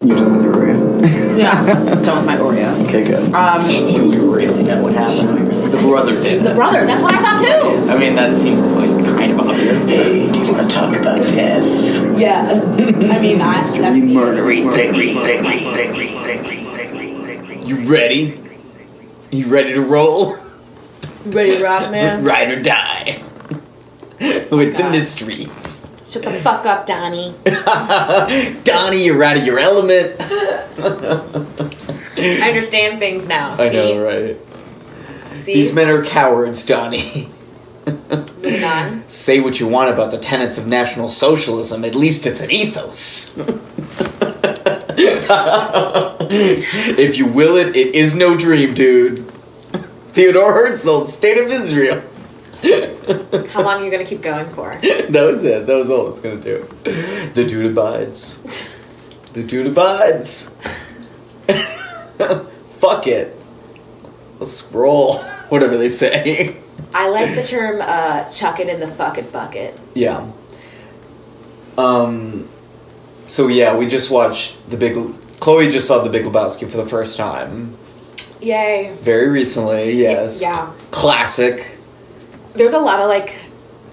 You're done with your Oreo? Yeah, done with my Oreo. Okay, good. Do we really know what happened? The brother did. The brother, that's what I thought too. I mean, that seems like kind of obvious. Hey, do you want to talk about death? Yeah. I mean, Murdery thingy. You ready? You ready to roll? Ready to rock, man? Ride or die. With the mysteries. Shut the fuck up, Donnie. Donnie, you're out of your element. I understand things now. I know, right? See? These men are cowards, Donnie. Moving on. Say what you want about the tenets of National Socialism, at least it's an ethos. If you will it, it is no dream, dude. Theodore Herzl, State of Israel. How long are you going to keep going for? That was it. That was all it's going to do. The dude abides. The dude abides. Fuck it. Let's scroll. Whatever they say. I like the term chuck it in the fuck it bucket. Yeah. So yeah, we just watched Chloe just saw The Big Lebowski for the first time. Yay. Very recently, yes. Yeah. Classic. There's a lot of, like,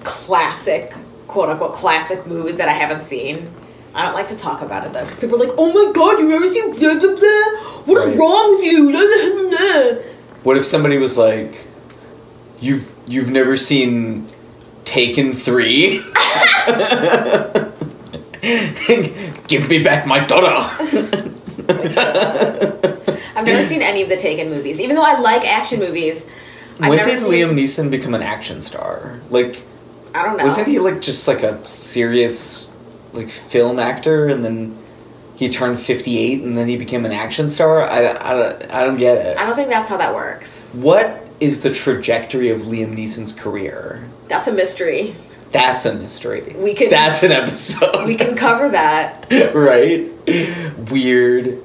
classic, quote-unquote, classic movies that I haven't seen. I don't like to talk about it, though, because people are like, oh my god, you ever seen blah, blah, blah? What is wrong with you? Blah, blah, blah. What if somebody was like, you've never seen Taken 3? Give me back my daughter. I've never seen any of the Taken movies. Even though I like action movies, When did Liam Neeson become an action star? Like, I don't know. Wasn't he like just like a serious like film actor, and then he turned 58, and then he became an action star? I don't get it. I don't think that's how that works. What is the trajectory of Liam Neeson's career? That's a mystery. That's a mystery. That's an episode. We can cover that. Right? Weird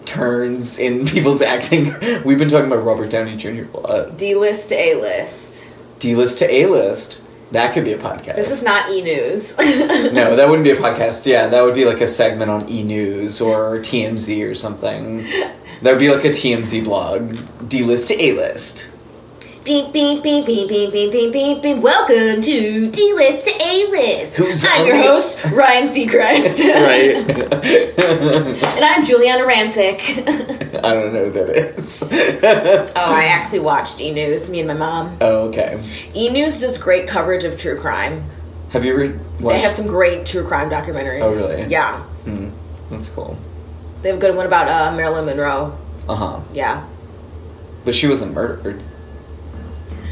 turns in people's acting. We've been talking about Robert Downey Jr. a lot. D-list to A-list. D-list to A-list. That could be a podcast. This is not E-News. No, that wouldn't be a podcast. Yeah, that would be like a segment on E-News or TMZ or something. That would be like a TMZ blog. D-list to A-list. Beep, beep, beep, beep, beep, beep, beep, beep, beep. Welcome to D-List to A-List. I'm your host, Ryan Seacrest. Right. And I'm Juliana Rancic. I don't know who that is. Oh, I actually watched E-News, me and my mom. Oh, okay. E-News does great coverage of true crime. Have you ever watched... They have some great true crime documentaries. Oh, really? Yeah. That's cool. They have a good one about Marilyn Monroe. Uh-huh. Yeah. But she wasn't murdered.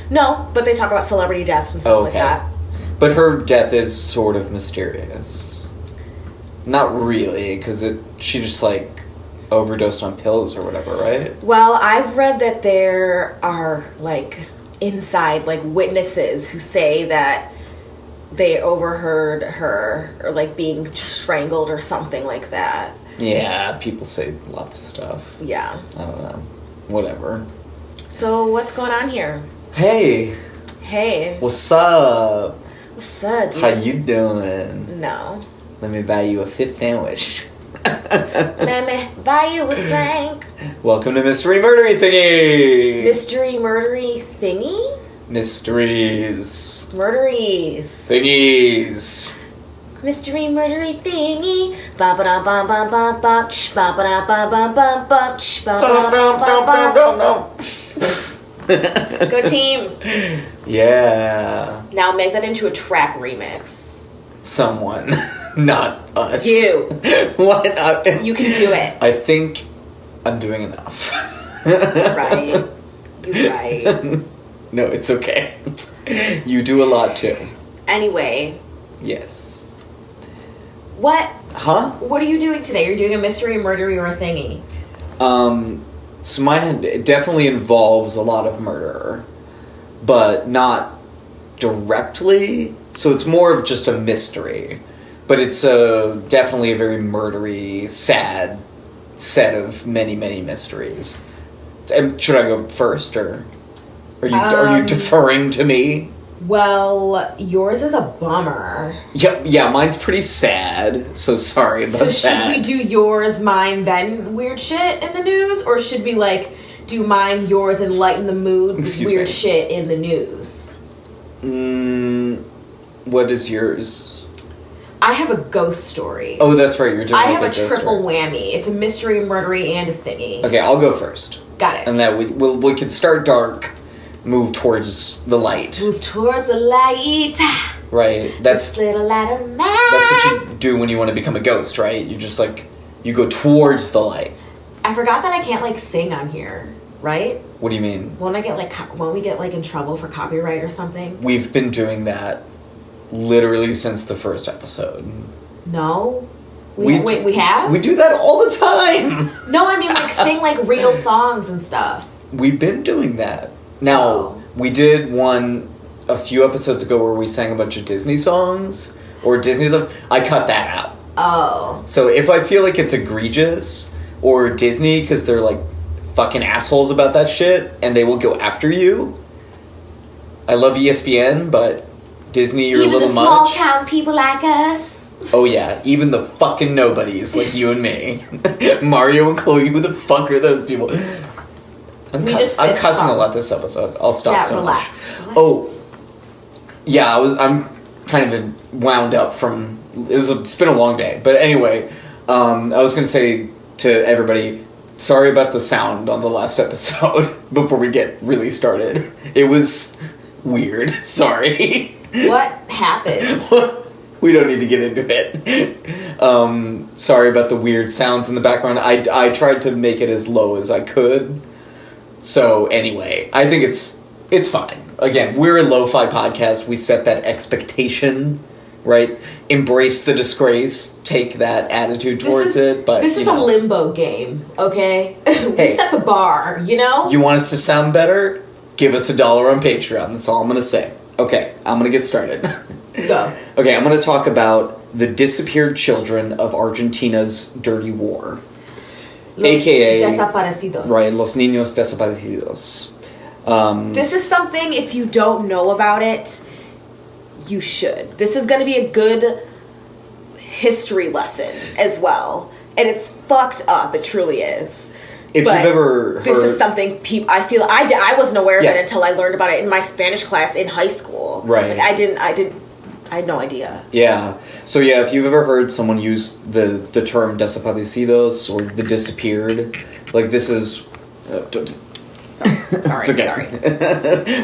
No, but they talk about celebrity deaths and stuff like that. But her death is sort of mysterious. Not really, because she just, like, overdosed on pills or whatever, right? Well, I've read that there are, like, inside, like, witnesses who say that they overheard her, or, like, being strangled or something like that. Yeah, people say lots of stuff. Yeah. I don't know. Whatever. So, what's going on here? Hey. Hey. What's up? What's up, dude? How you doing? No. Let me buy you a fifth sandwich. Let me buy you a drink. Welcome to Mystery Murdery Thingy. Mystery Murdery Thingy? Mysteries. Murderies. Thingies. Mystery Murdery Thingy. Ba ba da ba ba ba ba ch ba ba da ba ba ba ba ch ba ba da ba ba ba. Go team. Yeah. Now make that into a trap remix. Someone. Not us. You. What? You can do it. I think I'm doing enough. Right. You're right. No, it's okay. You do a lot too. Anyway. Yes. What? Huh? What are you doing today? You're doing a mystery, murdery, or a thingy. So mine definitely involves a lot of murder, but not directly. So it's more of just a mystery, but it's definitely a very murdery, sad set of many, many mysteries. And should I go first, or are you deferring to me? Well, yours is a bummer. Yeah, mine's pretty sad. So sorry about that. So should we do yours, mine, then weird shit in the news? Or should we, like, do mine, yours, and lighten the mood with weird shit in the news? What is yours? I have a ghost story. Oh, that's right. You're doing I have a ghost triple story. whammy. It's a mystery, murdery, and a thingy. Okay, I'll go first. Got it. And that we can start dark, move towards the light. Move towards the light. Right. This little light of mine. That's what you do when you want to become a ghost, right? You just you go towards the light. I forgot that I can't, like, sing on here, right? What do you mean? Won't we get, like, in trouble for copyright or something? We've been doing that literally since the first episode. No? We have? We do that all the time. No, I mean, like, sing, like, real songs and stuff. We've been doing that. Now, we did one a few episodes ago where we sang a bunch of Disney songs or Disney stuff. I cut that out. Oh. So if I feel like it's egregious or Disney because they're like fucking assholes about that shit and they will go after you. I love ESPN, but Disney, you're even a little much. Even the small town people like us. Oh yeah, even the fucking nobodies like you and me. Mario and Chloe, who the fuck are those people? I'm cussing a lot this episode. I'll stop so relax. much. Oh, yeah, I'm kind of wound up from... It's been a long day. But anyway, I was going to say to everybody, sorry about the sound on the last episode before we get really started. It was weird. Sorry. What happened? We don't need to get into it. Sorry about the weird sounds in the background. I tried to make it as low as I could. So anyway, I think it's fine. Again, we're a lo-fi podcast. We set that expectation, right? Embrace the disgrace. Take that attitude towards it. But this is a limbo game, okay? We set the bar, you know? You want us to sound better? Give us $1 on Patreon. That's all I'm going to say. Okay, I'm going to get started. Go. Okay, I'm going to talk about the disappeared children of Argentina's Dirty War. AKA... Desaparecidos. Right, Los Niños Desaparecidos. This is something, if you don't know about it, you should. This is going to be a good history lesson as well. And it's fucked up. It truly is. If you've ever heard... This is something I wasn't aware of it until I learned about it in my Spanish class in high school. Right. Like, I had no idea. Yeah. So yeah, if you've ever heard someone use the term desaparecidos or the disappeared, like this is... Sorry. It's okay. Sorry.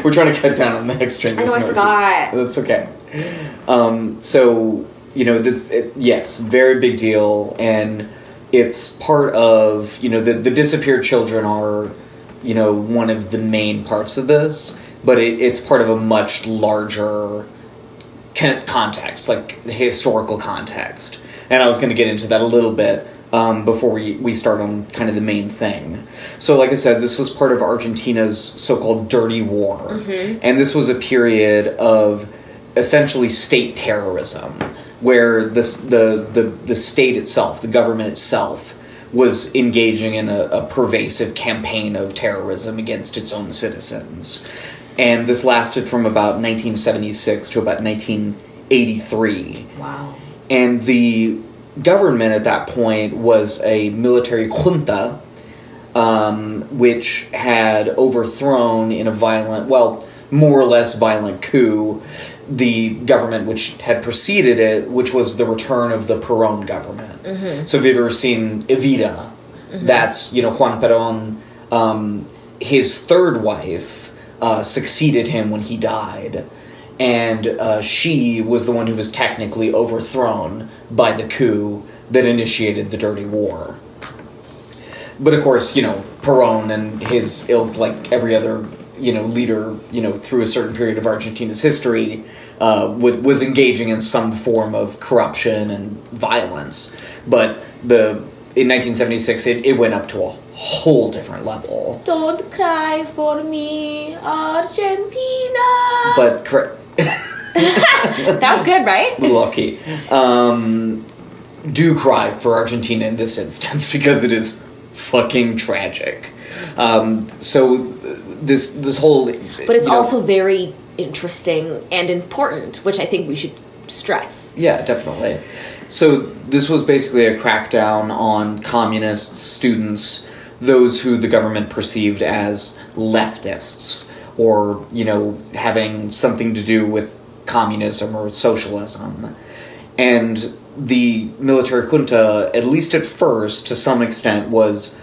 We're trying to cut down on the extraneous I know, I forgot. That's okay. So, yes, very big deal, and it's part of, the disappeared children are, one of the main parts of this, but it's part of a much larger context, like the historical context. And I was going to get into that a little bit before we start on kind of the main thing. So like I said, this was part of Argentina's so-called Dirty War. Mm-hmm. And this was a period of essentially state terrorism, where the state itself, the government itself, was engaging in a pervasive campaign of terrorism against its own citizens. And this lasted from about 1976 to about 1983. Wow. And the government at that point was a military junta, which had overthrown in a violent, more or less violent coup, the government which had preceded it, which was the return of the Perón government. Mm-hmm. So if you've ever seen Evita, mm-hmm. That's, Juan Perón, his third wife succeeded him when he died. And she was the one who was technically overthrown by the coup that initiated the Dirty War. But of course, Perón and his ilk, like every other, leader, through a certain period of Argentina's history, was engaging in some form of corruption and violence. But in 1976, it went up to a whole different level. Don't cry for me, Argentina. But that was good, right? A little off key. Do cry for Argentina in this instance because it is fucking tragic. So this whole... But it's also very interesting and important, which I think we should stress. Yeah, definitely. So this was basically a crackdown on communists, students, those who the government perceived as leftists, or, having something to do with communism or socialism. And the military junta, at least at first, to some extent, was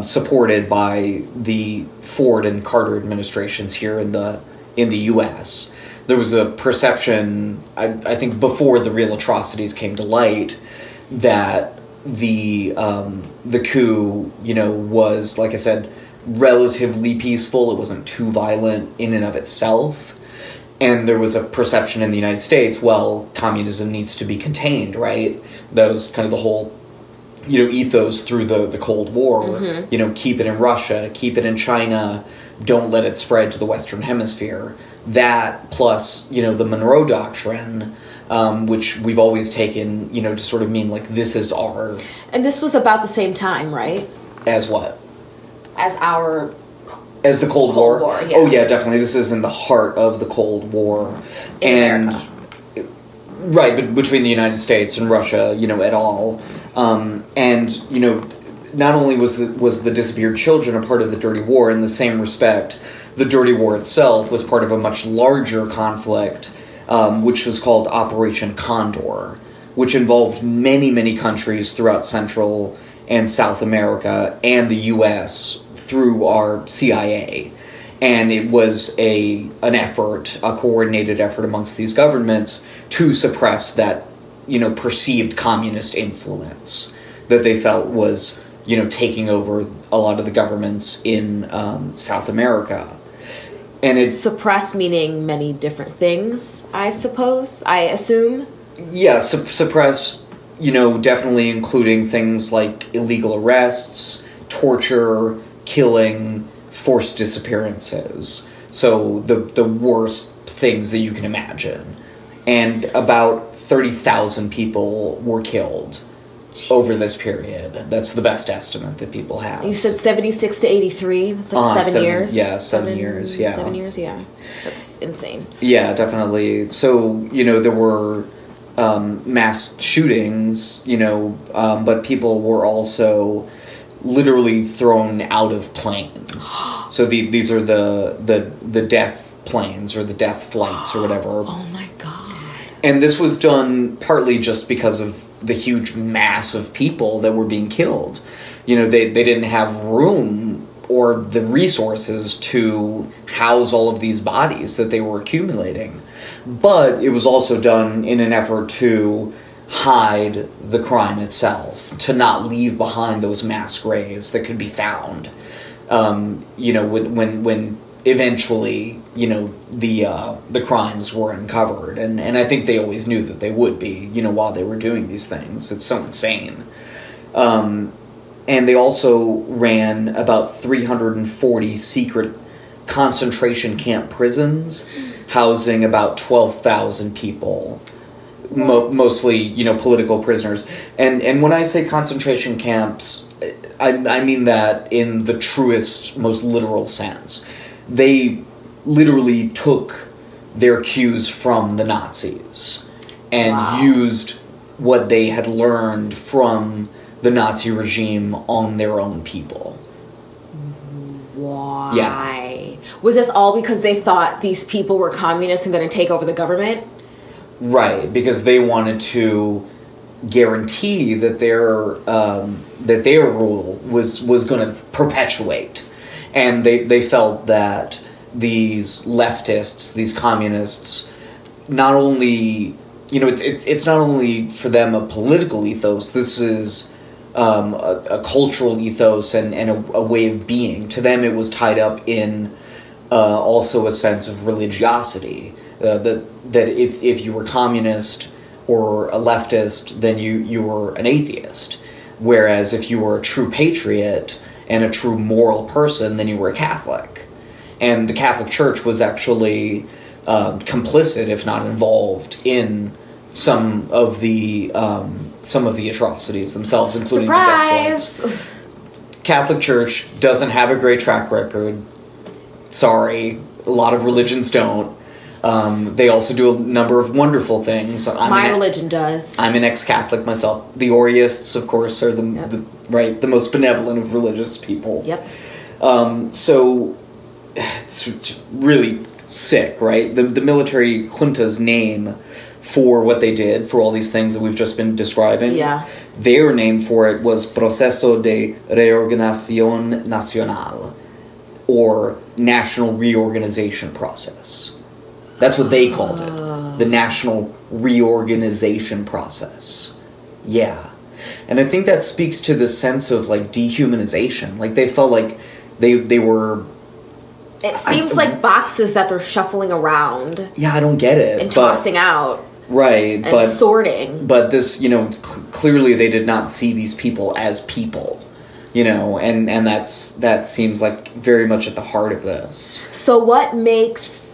supported by the Ford and Carter administrations here in the U.S. There was a perception, I think, before the real atrocities came to light, that the coup, was, like I said, relatively peaceful. It wasn't too violent in and of itself. And there was a perception in the United States, well, communism needs to be contained, right? That was kind of the whole, ethos through the Cold War. Mm-hmm. Keep it in Russia, keep it in China, don't let it spread to the Western Hemisphere. That plus, the Monroe Doctrine, which we've always taken, to sort of mean like this is our... And this was about the same time, right? As what? As the Cold War? Yeah. Oh, yeah, definitely. This is in the heart of the Cold War. In America. Right, but between the United States and Russia, et al. Not only was the disappeared children a part of the Dirty War, in the same respect, the Dirty War itself was part of a much larger conflict, which was called Operation Condor, which involved many, many countries throughout Central and South America and the U.S. through our CIA. And it was a coordinated effort amongst these governments to suppress that, perceived communist influence that they felt was, taking over a lot of the governments in South America. And it's... Suppress meaning many different things, I assume? Yeah, suppress, definitely including things like illegal arrests, torture, killing, forced disappearances. So the worst things that you can imagine. And about 30,000 people were killed over this period. That's the best estimate that people have. You said 76 to 83? That's like 7 years? Yeah, 7 years, yeah. 7 years, yeah. That's insane. Yeah, definitely. So, there were mass shootings, but people were also literally thrown out of planes. So these are the death planes or the death flights or whatever. Oh my god. And this was done partly just because of the huge mass of people that were being killed. They didn't have room or the resources to house all of these bodies that they were accumulating. But it was also done in an effort to hide the crime itself, to not leave behind those mass graves that could be found. When eventually, the crimes were uncovered. And I think they always knew that they would be, while they were doing these things. It's so insane. And they also ran about 340 secret concentration camp prisons, housing about 12,000 people. Mostly, political prisoners. And when I say concentration camps, I mean that in the truest, most literal sense. They literally took their cues from the Nazis and used what they had learned from the Nazi regime on their own people. Why? Yeah. Was this all because they thought these people were communists and going to take over the government? Right, because they wanted to guarantee that their rule was going to perpetuate, and they felt that these leftists, these communists, not only it's not only for them a political ethos. This is a cultural ethos and a way of being. To them, it was tied up in also a sense of religiosity. That if you were communist or a leftist, then you were an atheist. Whereas if you were a true patriot and a true moral person, then you were a Catholic. And the Catholic Church was actually complicit, if not involved, in some of the atrocities themselves, including the death flights. Catholic Church doesn't have a great track record. Sorry, a lot of religions don't. They also do a number of wonderful things. My religion does. I'm an ex-Catholic myself. The Oriists, of course, are the most benevolent of religious people. Yep. So it's really sick, right? The military junta's name for what they did, for all these things that we've just been describing. Yeah. Their name for it was Proceso de Reorganización Nacional, or National Reorganization Process. That's what they called it. The National Reorganization Process. Yeah. And I think that speaks to the sense of, like, dehumanization. Like, they felt like they were... It seems like boxes that they're shuffling around. Yeah, I don't get it. And tossing out. Right, and sorting. But this, clearly they did not see these people as people, and that seems like very much at the heart of this. So what is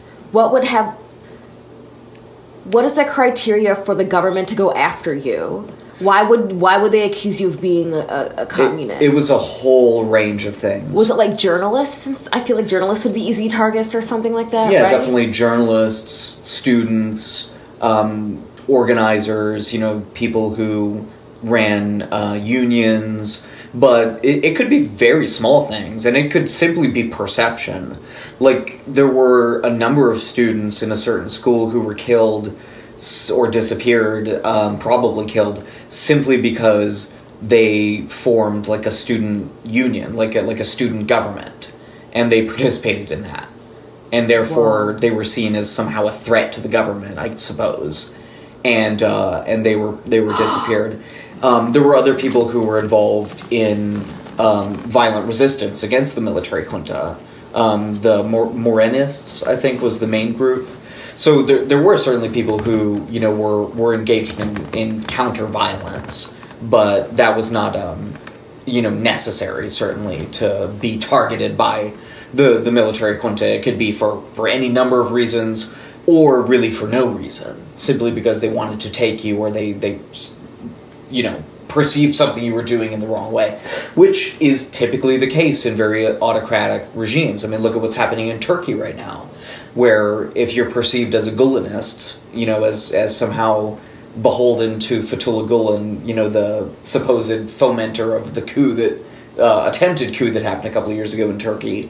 the criteria for the government to go after you? Why would they accuse you of being a communist? It was a whole range of things. Was it like journalists? I feel like journalists would be easy targets or something like that. Yeah, right? Definitely journalists, students, organizers, people who ran unions, but it could be very small things, and it could simply be perception. Like, there were a number of students in a certain school who were killed or disappeared, probably killed, simply because they formed like a student union, like a student government, and they participated in that. And therefore, they were seen as somehow a threat to the government, I suppose, and they were disappeared. There were other people who were involved in violent resistance against the military junta. The Morenists, I think, was the main group. So there were certainly people who were engaged in counter violence, but that was not necessary, certainly, to be targeted by the military junta. It could be for any number of reasons, or really for no reason, simply because they wanted to take you, or they perceived something you were doing in the wrong way, which is typically the case in very autocratic regimes. I mean, look at what's happening in Turkey right now, where if you're perceived as a Gulenist, as somehow beholden to Fethullah Gulen, the supposed fomenter of the coup that attempted coup that happened a couple of years ago in Turkey,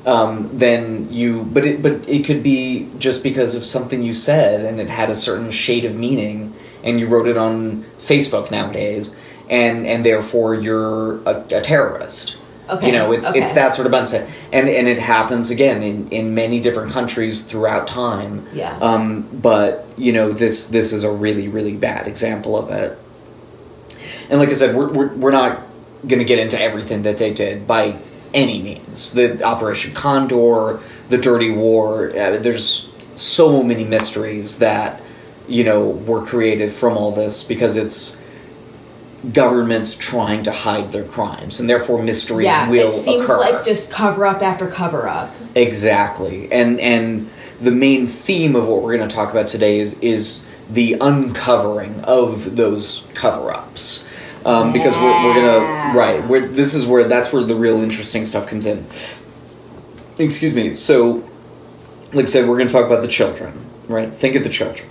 then but it could be just because of something you said, and it had a certain shade of meaning, and you wrote it on Facebook nowadays, and therefore you're a terrorist. Okay. It's that sort of mindset, and it happens again in many different countries throughout time. Yeah. But this is a really, really bad example of it. And like I said, we're not going to get into everything that they did by any means. The Operation Condor, the Dirty War. There's so many mysteries that were created from all this, because it's governments trying to hide their crimes, and therefore mysteries will occur. It seems like just cover up after cover up. Exactly, and the main theme of what we're going to talk about today is the uncovering of those cover-ups, because we're gonna that's where the real interesting stuff comes in. Excuse me. So, like I said, we're going to talk about the children, right? Think of the children,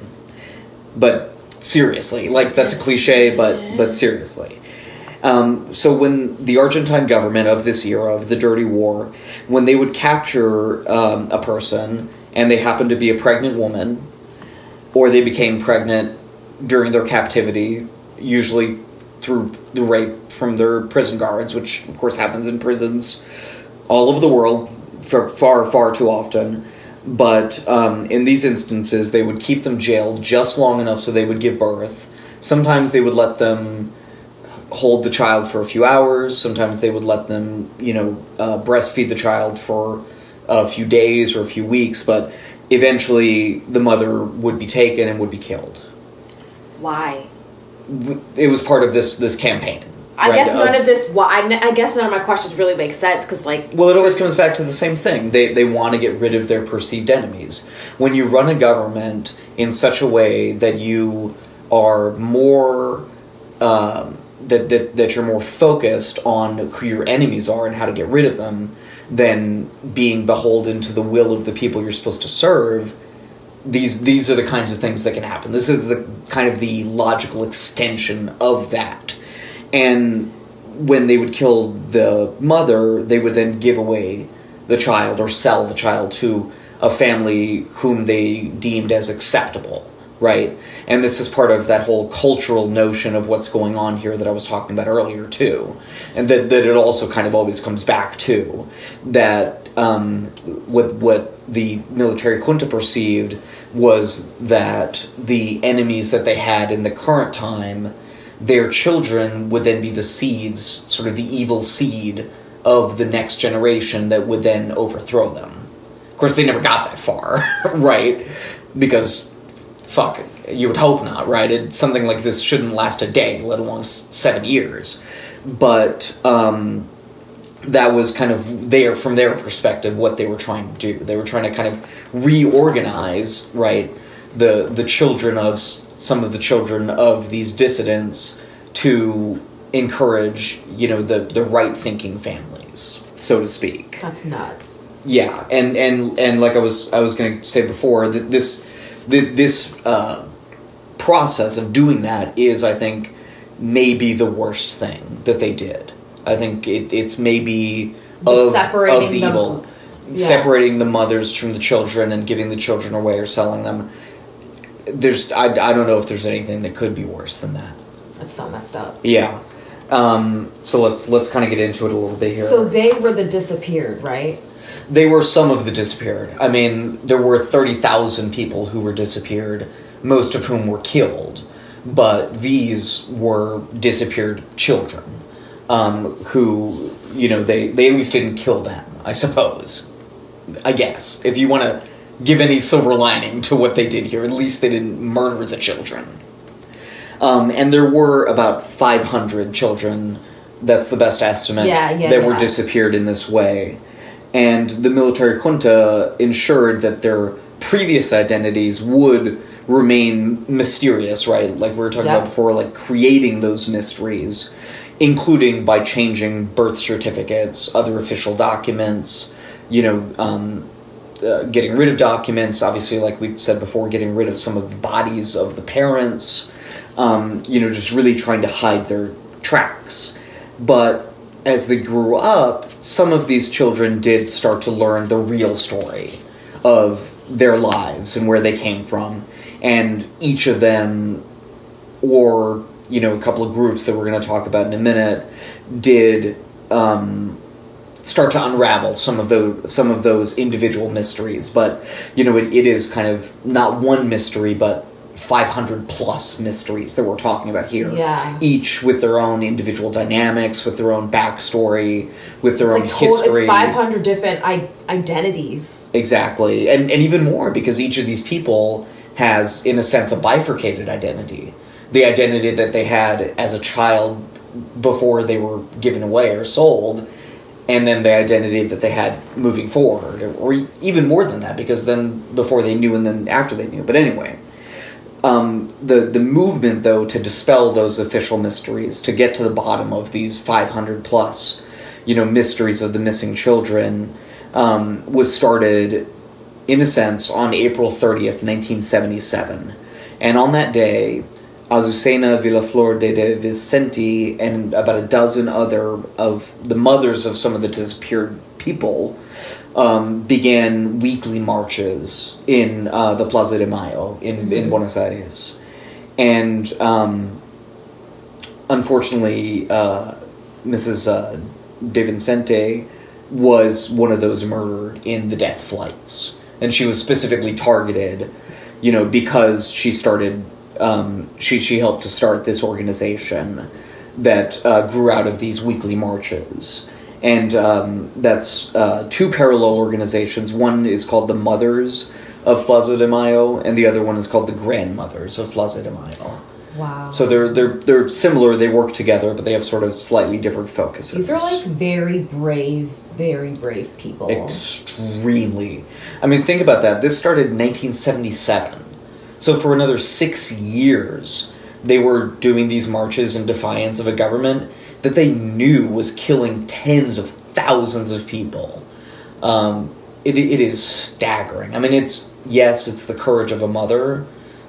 but seriously, like, that's a cliche, but seriously. So when the Argentine government of this era, of the Dirty War, when they would capture a person, and they happened to be a pregnant woman, or they became pregnant during their captivity, usually through the rape from their prison guards, which of course happens in prisons all over the world for far too often. But in these instances, they would keep them jailed just long enough so they would give birth. Sometimes they would let them hold the child for a few hours. Sometimes they would let them, breastfeed the child for a few days or a few weeks. But eventually, the mother would be taken and would be killed. Why? It was part of this campaign. I guess I guess none of my questions really make sense, because, like... Well, it always comes back to the same thing. They want to get rid of their perceived enemies. When you run a government in such a way that you are more... that you're more focused on who your enemies are and how to get rid of them than being beholden to the will of the people you're supposed to serve, these are the kinds of things that can happen. This is the kind of the logical extension of that. And when they would kill the mother, they would then give away the child or sell the child to a family whom they deemed as acceptable, right? And this is part of that whole cultural notion of what's going on here that I was talking about earlier, too. And that it also kind of always comes back to that what the military junta perceived was that the enemies that they had in the current time, their children would then be the seeds, sort of the evil seed of the next generation that would then overthrow them. Of course, they never got that far, right? Because, fuck, you would hope not, right? Something like this shouldn't last a day, let alone 7 years. But that was kind of from their perspective, what they were trying to do. They were trying to kind of reorganize, right, the children of some of the children of these dissidents to encourage, the right-thinking families, so to speak. That's nuts. Yeah, and like I was going to say before, that this process of doing that is, I think, maybe the worst thing that they did. I think it's maybe of the evil. Yeah. Separating the mothers from the children and giving the children away or selling them. I don't know if there's anything that could be worse than that. That's so messed up. Yeah. So let's kind of get into it a little bit here. So they were the disappeared, right? They were some of the disappeared. I mean, there were 30,000 people who were disappeared, most of whom were killed. But these were disappeared children, who, they at least didn't kill them, I suppose. I guess. If you want to give any silver lining to what they did here, at least they didn't murder the children. And there were about 500 children, that's the best estimate, that were disappeared in this way. And the military junta ensured that their previous identities would remain mysterious, right? Like we were talking about before, like creating those mysteries, including by changing birth certificates, other official documents, getting rid of documents, obviously, like we said before, getting rid of some of the bodies of the parents, just really trying to hide their tracks. But as they grew up, some of these children did start to learn the real story of their lives and where they came from. And each of them, or, a couple of groups that we're going to talk about in a minute, did start to unravel some of those individual mysteries. But, it is kind of not one mystery, but 500 plus mysteries that we're talking about here. Yeah. Each with their own individual dynamics, with their own backstory, with their own history. It's 500 different identities. Exactly. And even more, because each of these people has, in a sense, a bifurcated identity. The identity that they had as a child before they were given away or sold, and then the identity that they had moving forward, or even more than that, because then before they knew and then after they knew. But anyway, the movement, though, to dispel those official mysteries, to get to the bottom of these 500 plus, mysteries of the missing children, was started, in a sense, on April 30th, 1977. And on that day, Azucena Villaflor de Vicente and about a dozen other of the mothers of some of the disappeared people began weekly marches in the Plaza de Mayo in Buenos Aires. And unfortunately, Mrs. de Vicente was one of those murdered in the death flights. And she was specifically targeted, because she started... she helped to start this organization that grew out of these weekly marches. And that's two parallel organizations. One is called the Mothers of Plaza de Mayo, and the other one is called the Grandmothers of Plaza de Mayo. Wow. So they're similar, they work together, but they have sort of slightly different focuses. These are very brave people. Extremely. I mean, think about that. This started in 1977. So for another 6 years, they were doing these marches in defiance of a government that they knew was killing tens of thousands of people. it is staggering. I mean, it's the courage of a mother,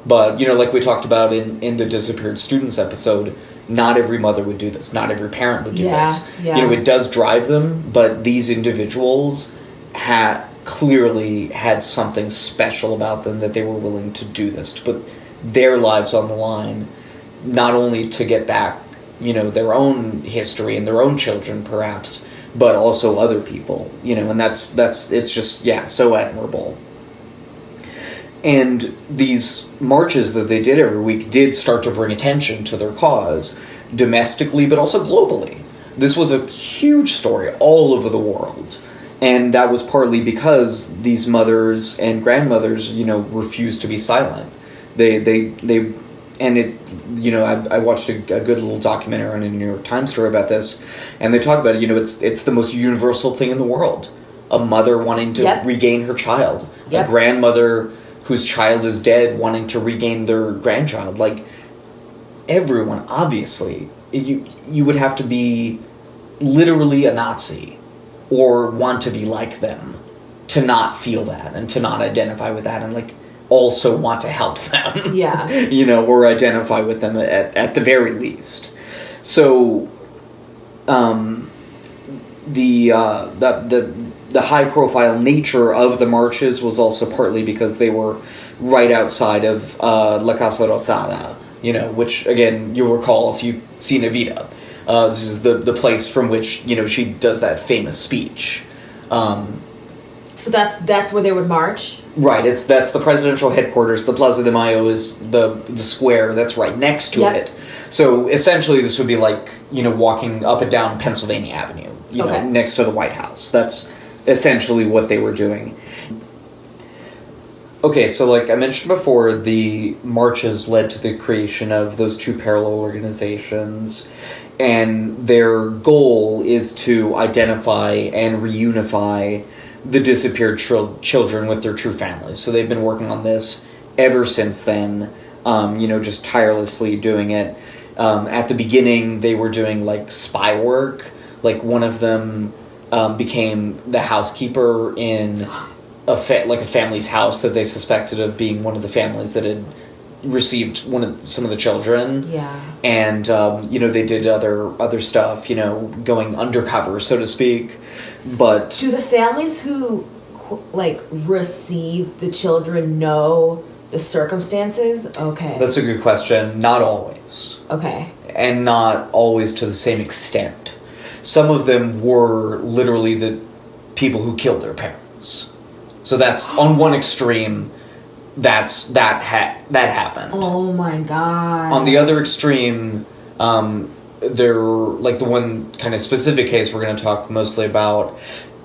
but, like we talked about in the Disappeared Students episode, not every mother would do this. Not every parent would do this. Yeah. It does drive them, but these individuals clearly had something special about them that they were willing to do this, to put their lives on the line, not only to get back, their own history and their own children, perhaps, but also other people, and that's it's just, so admirable. And these marches that they did every week did start to bring attention to their cause, domestically, but also globally. This was a huge story all over the world. And that was partly because these mothers and grandmothers, refused to be silent. I watched a good little documentary on a New York Times story about this, and they talk about it, it's the most universal thing in the world. A mother wanting to regain her child. A grandmother whose child is dead wanting to regain their grandchild. Like, everyone, obviously, you would have to be literally a Nazi or want to be like them to not feel that and to not identify with that and, like, also want to help them. Yeah. Or identify with them at the very least. So, the high-profile nature of the marches was also partly because they were right outside of La Casa Rosada, which, again, you'll recall if you've seen Evita. This is the place from which, she does that famous speech. So that's where they would march? Right, that's the presidential headquarters. The Plaza de Mayo is the square that's right next to it. So essentially this would be like, walking up and down Pennsylvania Avenue, next to the White House. That's essentially what they were doing. Okay, so like I mentioned before, the marches led to the creation of those two parallel organizations, and their goal is to identify and reunify the disappeared children with their true families. So they've been working on this ever since then, just tirelessly doing it. At the beginning, they were doing, like, spy work. Like, one of them became the housekeeper in a family's house that they suspected of being one of the families that had received some of the children. Yeah. And, they did other stuff, going undercover, so to speak. But do the families who, receive the children know the circumstances? Okay. That's a good question. Not always. Okay. And not always to the same extent. Some of them were literally the people who killed their parents. So that's, on one extreme, that happened. Oh my god. On the other extreme, there, like the one kind of specific case we're going to talk mostly about,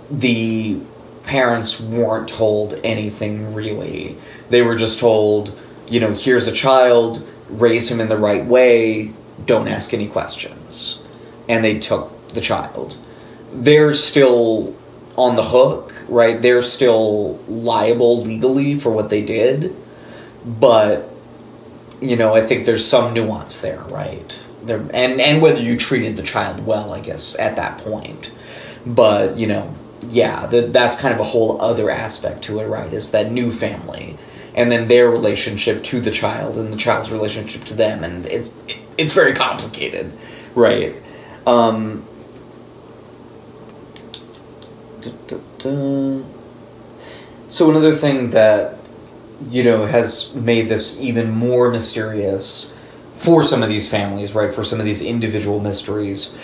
the parents weren't told anything really. They were just told, here's a child, raise him in the right way, don't ask any questions. And they took the child. They're still on the hook, right? They're still liable legally for what they did. But, I think there's some nuance there, right? And whether you treated the child well, I guess, at that point. But, that's kind of a whole other aspect to it, right? Is that new family. And then their relationship to the child and the child's relationship to them. And it's very complicated, right? So another thing that, has made this even more mysterious for some of these families, right, for some of these individual mysteries,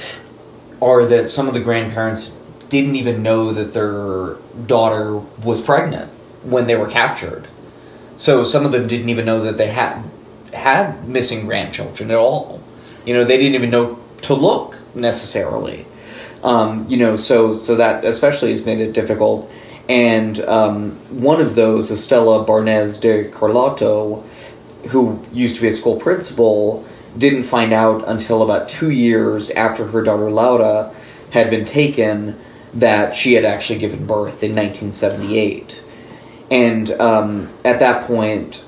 are that some of the grandparents didn't even know that their daughter was pregnant when they were captured. So some of them didn't even know that they had missing grandchildren at all. They didn't even know to look, necessarily. So that especially has made it difficult. And one of those, Estela Barnez de Carlotto, who used to be a school principal, didn't find out until about 2 years after her daughter Laura had been taken that she had actually given birth in 1978. And at that point,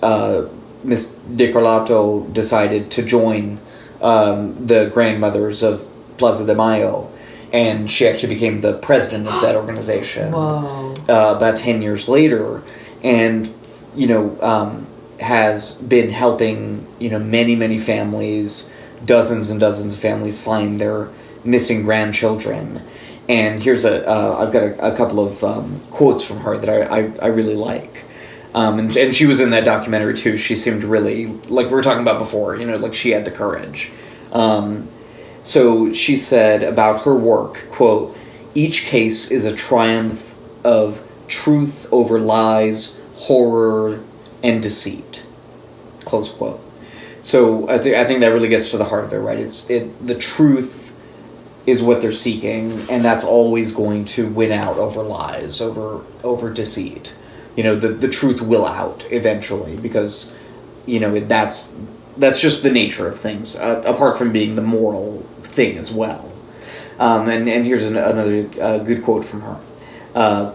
Miss de Carlotto decided to join the grandmothers of Plaza de Mayo. and she actually became the president of that organization. Whoa. About 10 years later, and has been helping many families, dozens and dozens of families, find their missing grandchildren. And here's I've got a couple of quotes from her that I really like. And she was in that documentary too. She seemed really, like we were talking about before, like she had the courage. So she said about her work, quote, "Each case is a triumph of truth over lies, horror, and deceit." Close quote. So I think that really gets to the heart of it, right? The truth is what they're seeking, and that's always going to win out over lies, over deceit. The truth will out eventually, because that's just the nature of things, apart from being the moral thing as well. And here's another good quote from her.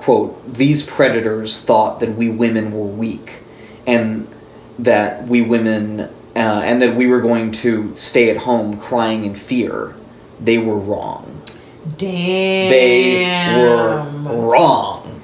Quote, "These predators thought that we women were weak, and that we women and that we were going to stay at home crying in fear. They were wrong." Damn. They were wrong.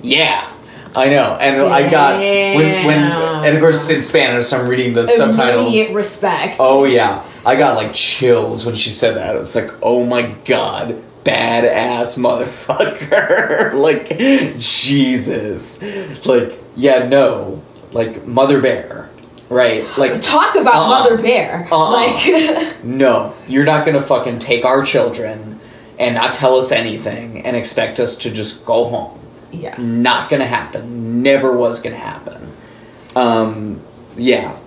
Yeah, I know. And Damn. I got and of course it's in Spanish, so I'm reading the subtitles. Immediate respect. Oh yeah, I got like chills when she said that. It's like, oh my god, badass motherfucker. Like, Jesus. Like, yeah, no. Like, Mother Bear. Right? Like, talk about Mother Bear. Like, no, you're not gonna fucking take our children and not tell us anything and expect us to just go home. Yeah. Not gonna happen. Never was gonna happen. Yeah.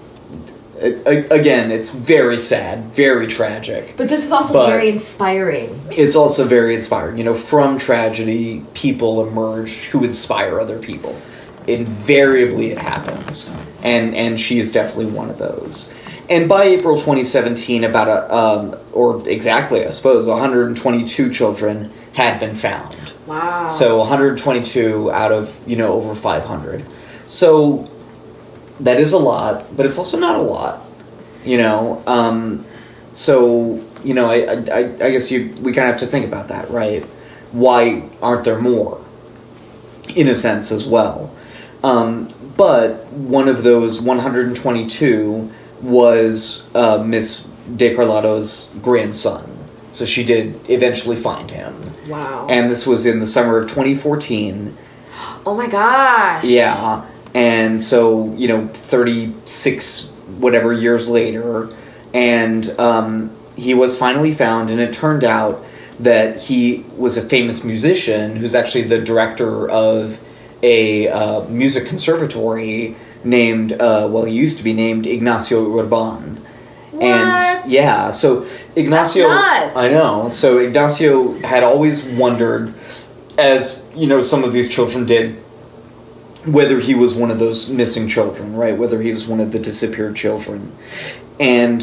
Again, it's very sad, very tragic. But this is also very inspiring. It's also very inspiring. From tragedy, people emerge who inspire other people. Invariably, it happens. And she is definitely one of those. And by April 2017, or exactly, I suppose, 122 children had been found. Wow. So 122 out of, over 500. So that is a lot, but it's also not a lot, So, I guess we kind of have to think about that, right? Why aren't there more, in a sense, as well? But one of those 122 was Miss De Carloto's grandson. So she did eventually find him. Wow. And this was in the summer of 2014. Oh my gosh. Yeah. And so, 36 whatever years later, and he was finally found, and it turned out that he was a famous musician who's actually the director of a music conservatory named, he used to be named Ignacio Urban. What? And yeah, so Ignacio, that's nuts. I know. So Ignacio had always wondered, as some of these children did, whether he was one of those missing children, right? Whether he was one of the disappeared children. And,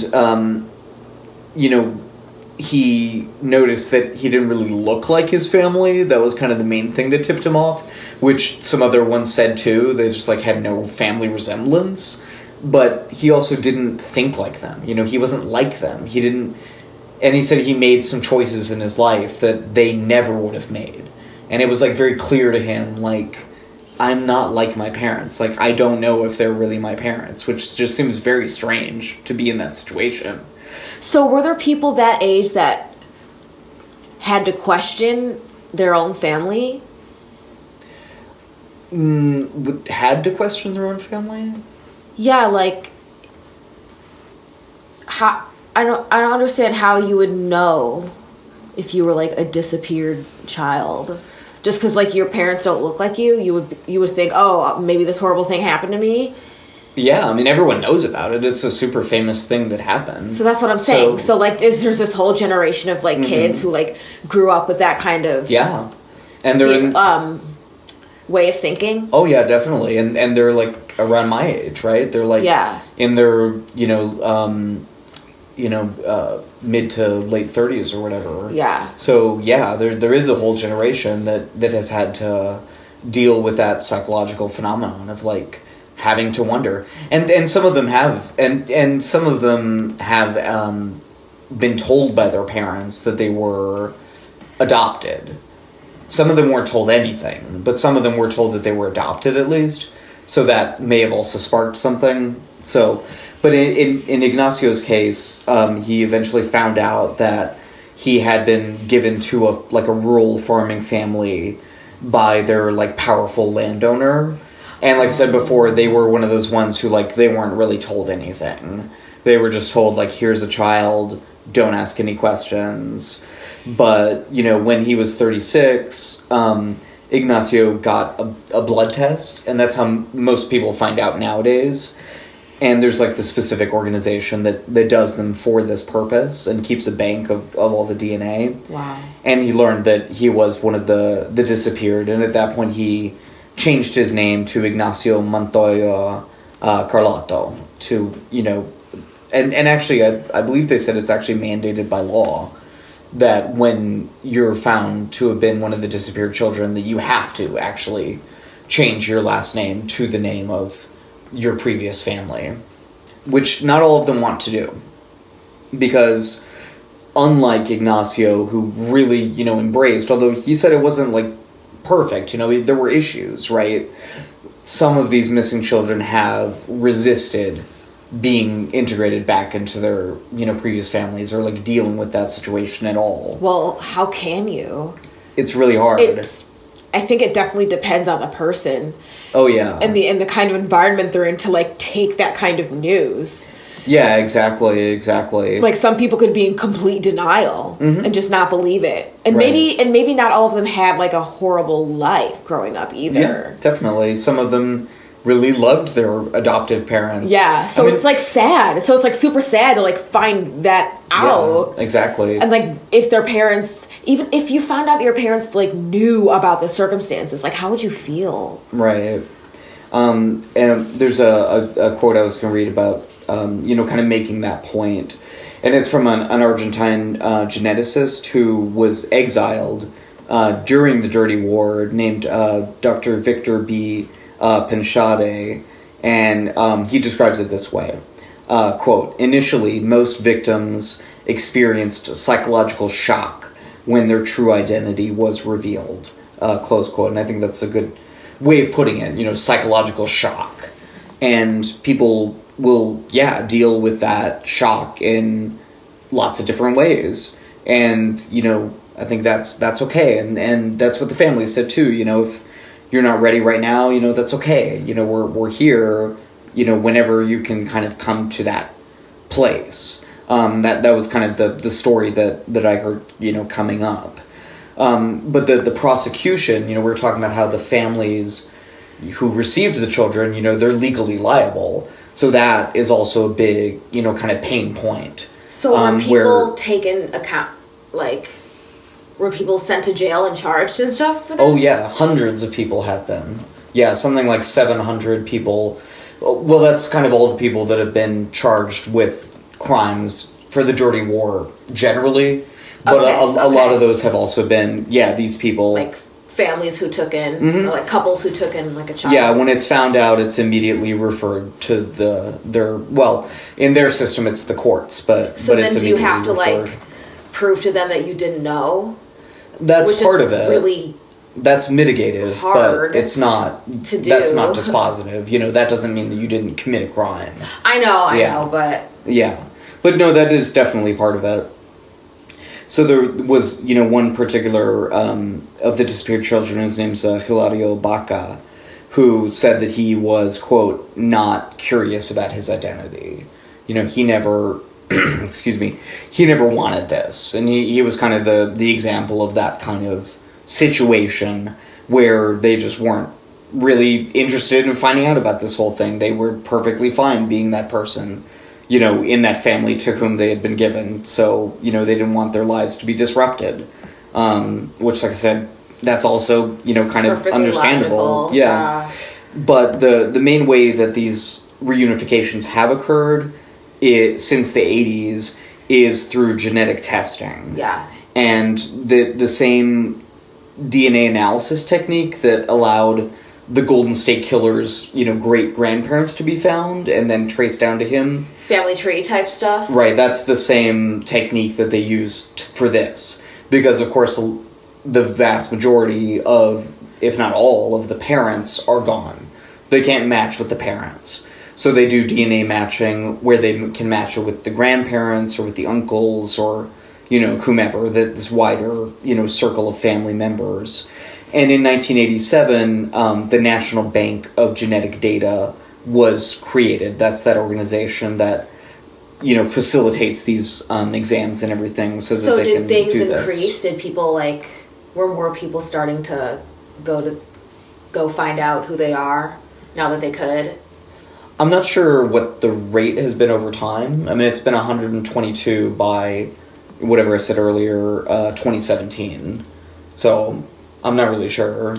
he noticed that he didn't really look like his family. That was kind of the main thing that tipped him off, which some other ones said too. They just had no family resemblance. But he also didn't think like them. He wasn't like them. He didn't... And he said he made some choices in his life that they never would have made. And it was, very clear to him, I'm not like my parents. I don't know if they're really my parents, which just seems very strange to be in that situation. So were there people that age that had to question their own family? Had to question their own family? Yeah, how I don't understand how you would know if you were a disappeared child. Just because your parents don't look like you would think, oh, maybe this horrible thing happened to me. Yeah, everyone knows about it. It's a super famous thing that happened. So that's what I'm saying. So there's this whole generation of kids who grew up with that kind of and they're way of thinking. Oh yeah, definitely, and they're around my age, right? They're in their mid to late 30s or whatever. Yeah. So yeah, there is a whole generation that has had to deal with that psychological phenomenon of having to wonder, and some of them have, and some of them have been told by their parents that they were adopted. Some of them weren't told anything, but some of them were told that they were adopted at least. So that may have also sparked something. So, but in Ignacio's case, he eventually found out that he had been given to a rural farming family by their powerful landowner. And like I said before, they were one of those ones who they weren't really told anything. They were just told here's a child, don't ask any questions. But, when he was 36, Ignacio got a blood test, and that's how most people find out nowadays. And there's the specific organization that does them for this purpose and keeps a bank of all the DNA. Wow. And he learned that he was one of the disappeared, and at that point he changed his name to Ignacio Montoya Carlotto to, and actually I believe they said it's actually mandated by law that when you're found to have been one of the disappeared children, that you have to actually change your last name to the name of your previous family, which not all of them want to do. Because unlike Ignacio, who really, embraced, although he said it wasn't, perfect, there were issues, right? Some of these missing children have resisted being integrated back into their, previous families or, dealing with that situation at all. Well, how can you? It's really hard. I think it definitely depends on the person. Oh, yeah. And the kind of environment they're in to, take that kind of news. Yeah, exactly. Some people could be in complete denial and just not believe it. And Right. maybe not all of them had, a horrible life growing up either. Yeah, definitely. Some of them really loved their adoptive parents. Yeah, so it's sad. So it's super sad to find that out. Yeah, exactly. And if their parents, even if you found out that your parents knew about the circumstances, how would you feel? Right. And there's a quote I was going to read about, kind of making that point. And it's from an Argentine geneticist who was exiled during the Dirty War, named Dr. Victor B. Penchade, and he describes it this way. Quote, initially, most victims experienced psychological shock when their true identity was revealed. Close quote. And I think that's a good way of putting it, psychological shock. And people will, deal with that shock in lots of different ways. And, I think that's okay. And that's what the family said too, if you're not ready right now, that's okay. We're here, whenever you can kind of come to that place. That was kind of the story that I heard, coming up. But the prosecution, we were talking about how the families who received the children, they're legally liable. So that is also a big, kind of pain point. So are people taken account, were people sent to jail and charged and stuff for this? Oh, yeah. Hundreds of people have been. Yeah, something like 700 people. Well, that's kind of all the people that have been charged with crimes for the Dirty War generally. But a lot of those have also been, these people. Families who took in, or couples who took in a child. Yeah, when it's found out, it's immediately referred to in their system, it's the courts. But then do you have to, prove to them that you didn't know? That's part of it. Really, that's mitigative, hard but it's not to do. That's not dispositive. That doesn't mean that you didn't commit a crime. I know, but yeah, but no, that is definitely part of it. So there was, one particular of the disappeared children. His name's Hilario Baca, who said that he was, quote, not curious about his identity. He never. He never wanted this. And he was kind of the example of that kind of situation where they just weren't really interested in finding out about this whole thing. They were perfectly fine being that person, in that family to whom they had been given. So, they didn't want their lives to be disrupted. Which, like I said, that's also, kind perfectly of understandable. Logical. Yeah. But the main way that these reunifications have occurred since the 80s is through genetic testing. Yeah. And the same DNA analysis technique that allowed the Golden State Killer's, great-grandparents to be found and then traced down to him. Family tree type stuff? Right, that's the same technique that they used for this. Because, of course, the vast majority of, if not all, of the parents are gone. They can't match with the parents. So they do DNA matching where they can match it with the grandparents or with the uncles or, whomever, this wider, circle of family members. And in 1987, the National Bank of Genetic Data was created. That's that organization that, facilitates these exams and everything so that they can do this. So did things increase? Did people, were more people starting to go find out who they are now that they could? I'm not sure what the rate has been over time. I mean, it's been 122 by whatever I said earlier, 2017. So I'm not really sure.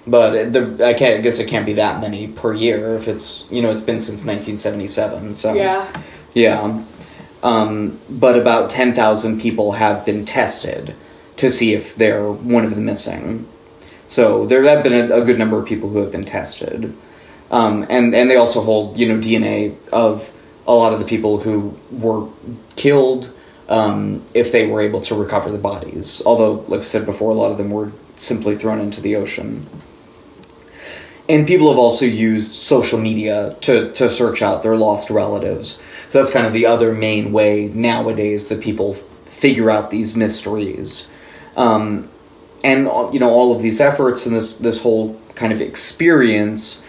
But I guess it can't be that many per year if it's, it's been since 1977. So yeah. But about 10,000 people have been tested to see if they're one of the missing. So there have been a good number of people who have been tested. And they also hold, DNA of a lot of the people who were killed, if they were able to recover the bodies. Although, like I said before, a lot of them were simply thrown into the ocean. And people have also used social media to search out their lost relatives. So that's kind of the other main way nowadays that people figure out these mysteries. And, all of these efforts and this whole kind of experience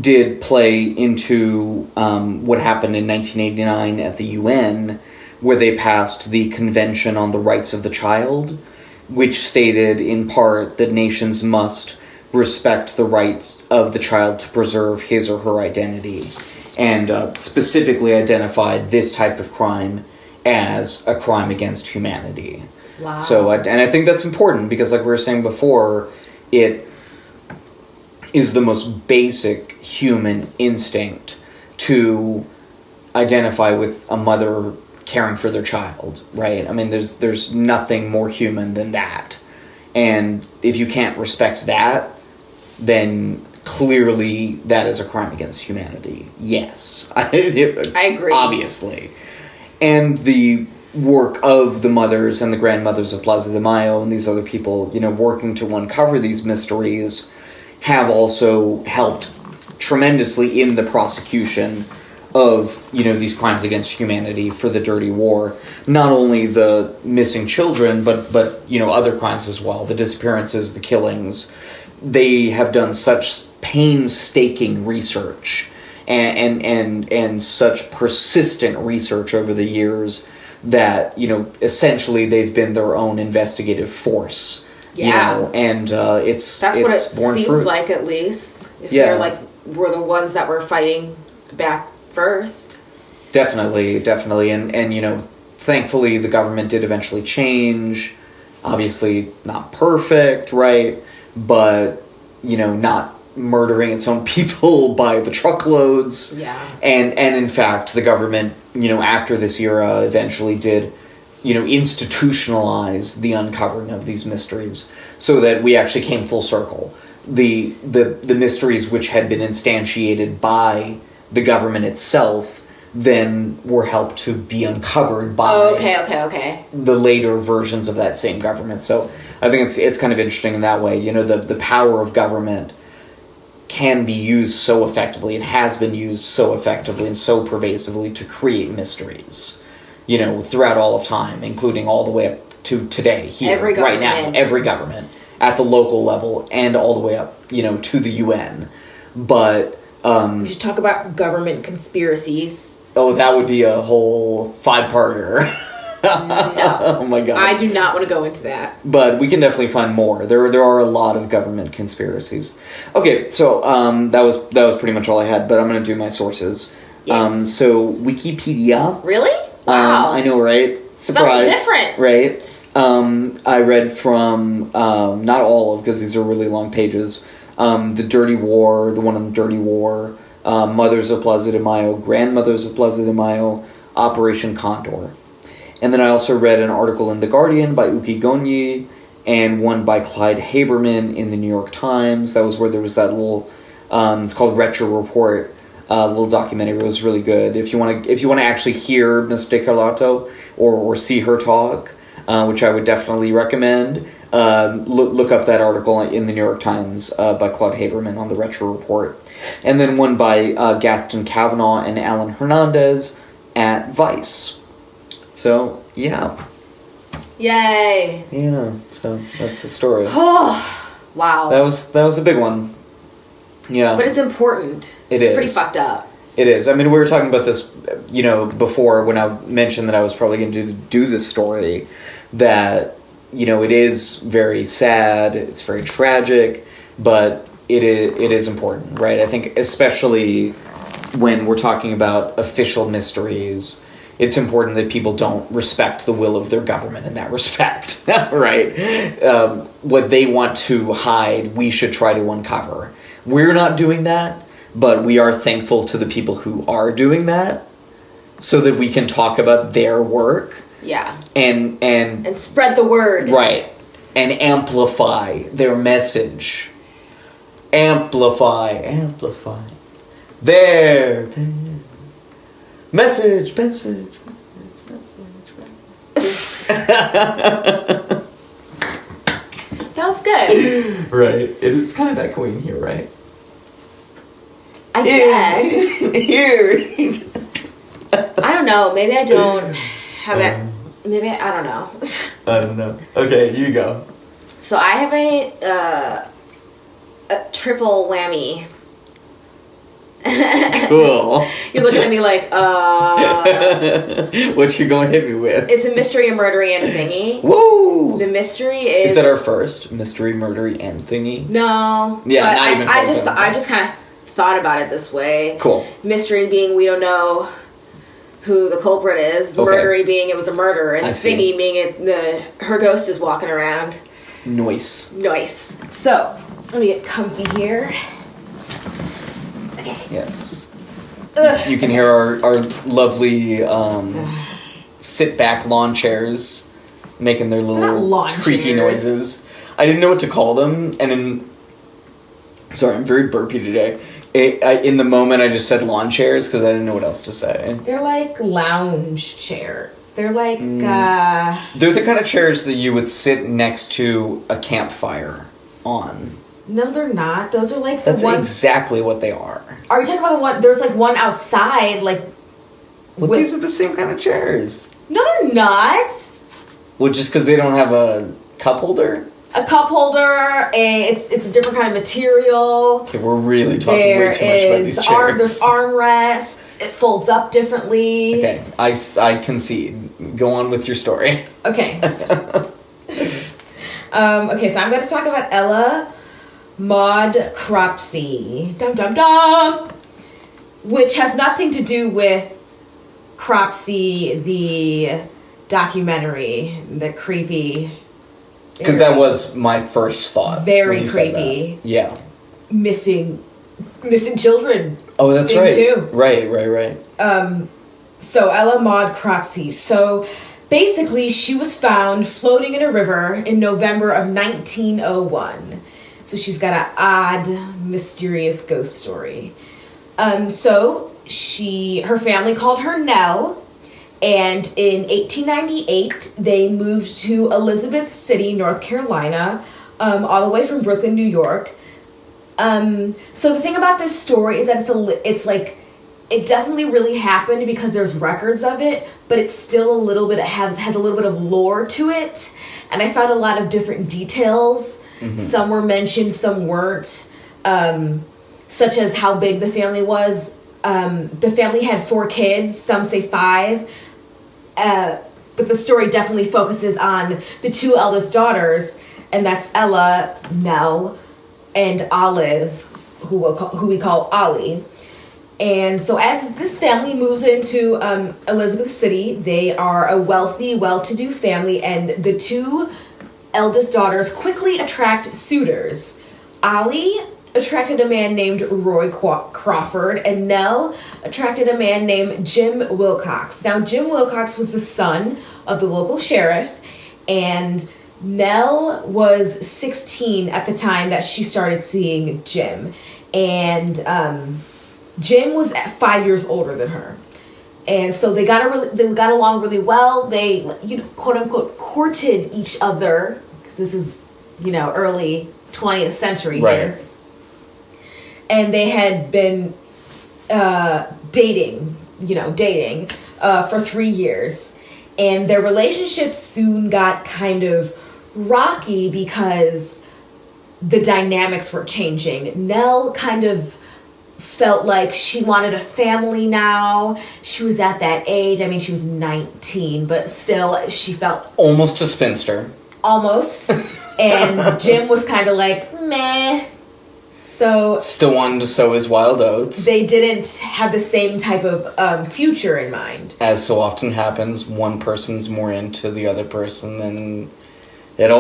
did play into what happened in 1989 at the UN, where they passed the Convention on the Rights of the Child, which stated in part that nations must respect the rights of the child to preserve his or her identity, and specifically identified this type of crime as a crime against humanity. Wow. So, and I think that's important because, like we were saying before, it is the most basic human instinct to identify with a mother caring for their child, right? I mean, there's nothing more human than that. And if you can't respect that, then clearly that is a crime against humanity. Yes. I agree. Obviously. And the work of the mothers and the grandmothers of Plaza de Mayo and these other people, working to uncover these mysteries have also helped tremendously in the prosecution of, these crimes against humanity for the Dirty War. Not only the missing children, but other crimes as well. The disappearances, the killings. They have done such painstaking research and such persistent research over the years that, essentially they've been their own investigative force. Yeah. And that's what it borne seems fruit. like, at least. If they're were the ones that were fighting back first. Definitely. And thankfully the government did eventually change. Obviously not perfect, right? But, not murdering its own people by the truckloads. Yeah. And in fact, the government, after this era eventually did, institutionalize the uncovering of these mysteries so that we actually came full circle. The mysteries which had been instantiated by the government itself then were helped to be uncovered by the later versions of that same government. So I think it's kind of interesting in that way. The power of government can be used so effectively and has been used so effectively and so pervasively to create mysteries, throughout all of time, including all the way up to today, here, right now, every government at the local level and all the way up, to the UN. But we should talk about government conspiracies. Oh, that would be a whole 5-parter. No. Oh my god. I do not want to go into that. But we can definitely find more. There are a lot of government conspiracies. Okay, so that was pretty much all I had, but I'm going to do my sources. Yes. So Wikipedia. Really? Wow. I know, right? Surprise. Something different. Right? I read from, not all of, because these are really long pages, the Dirty War, the one on the Dirty War, Mothers of Plaza de Mayo, Grandmothers of Plaza de Mayo, Operation Condor. And then I also read an article in The Guardian by Uki Gonyi and one by Clyde Haberman in the New York Times. That was where there was that little, it's called Retro Report, little documentary. It was really good. If you want to actually hear Ms. De Carlotto or see her talk, which I would definitely recommend, Look up that article in the New York Times by Claude Haberman on the Retro Report. And then one by Gaston Kavanaugh and Alan Hernandez at Vice. So, yeah. Yay. Yeah, so that's the story. Oh, wow. That was a big one. Yeah. But it's important. It's pretty fucked up. It is. I mean, we were talking about this, before when I mentioned that I was probably going to do this story, that, it is very sad, it's very tragic, but it is important, right? I think especially when we're talking about official mysteries, it's important that people don't respect the will of their government in that respect, right? What they want to hide, we should try to uncover. We're not doing that, but we are thankful to the people who are doing that so that we can talk about their work. Yeah. And spread the word. Right. And amplify their message. Amplify. There. Message. That was good. Right. It's kind of echoing here, right? I guess. Here. I don't know. Maybe I don't have that. Maybe I don't know. I don't know. Okay, you go. So I have a triple whammy. Cool. You're looking at me like, What you gonna hit me with? It's a mystery, a murdery, and a thingy. Woo! The mystery is... Is that our first mystery, murdery, and thingy? No. Yeah, but not even close. I just kind of thought about it this way. Cool. Mystery being we don't know who the culprit is. Okay. Murdery being it was a murder. And I thingy being her ghost is walking around. Nice. So, let me get comfy here. Okay. Yes. Ugh. You can hear our lovely sit-back lawn chairs making their little creaky noises. I didn't know what to call them, and sorry, I'm very burpy today. In the moment, I just said lawn chairs because I didn't know what else to say. They're like lounge chairs. They're like... They're the kind of chairs that you would sit next to a campfire on. No, they're not. Those are like That's exactly what they are. Are you talking about the one... There's like one outside, like... Well, these are the same kind of chairs. No, they're not. Well, just because they don't have a cup holder? A cup holder, it's a different kind of material. Okay, we're really talking way too much about these chairs. There's armrests. It folds up differently. Okay, I concede. Go on with your story. Okay. Okay, so I'm going to talk about Ella Maud Cropsey. Dum dum dum. Which has nothing to do with Cropsey, the documentary, the creepy... Because that was my first thought. Very creepy. Yeah. Missing children. Oh, that's right. Too. Right. So Ella Maud Cropsey. So basically, she was found floating in a river in November of 1901. So she's got an odd, mysterious ghost story. So her family called her Nell. And in 1898, they moved to Elizabeth City, North Carolina, all the way from Brooklyn, New York. So the thing about this story is that it's like it definitely really happened because there's records of it, but it's still a little bit has a little bit of lore to it. And I found a lot of different details. Mm-hmm. Some were mentioned, some weren't. Such as how big the family was. The family had 4 kids. Some say 5. But the story definitely focuses on the 2 eldest daughters, and that's Ella, Nell, and Olive, who we call Ollie. And so as this family moves into Elizabeth City, they are a wealthy, well-to-do family, and the 2 eldest daughters quickly attract suitors. Ollie attracted a man named Roy Crawford, and Nell attracted a man named Jim Wilcox. Now, Jim Wilcox was the son of the local sheriff, and Nell was 16 at the time that she started seeing Jim. And Jim was 5 years older than her. And so they got along really well. They, quote unquote, courted each other. This is, early 20th century Right. here. And they had been dating for 3 years. And their relationship soon got kind of rocky because the dynamics were changing. Nell kind of felt like she wanted a family now. She was at that age. I mean, she was 19, but still, she felt... Almost a spinster. Almost. And Jim was kind of like, meh. So... Still wanted to sow his wild oats. They didn't have the same type of future in mind. As so often happens, one person's more into the other person than... It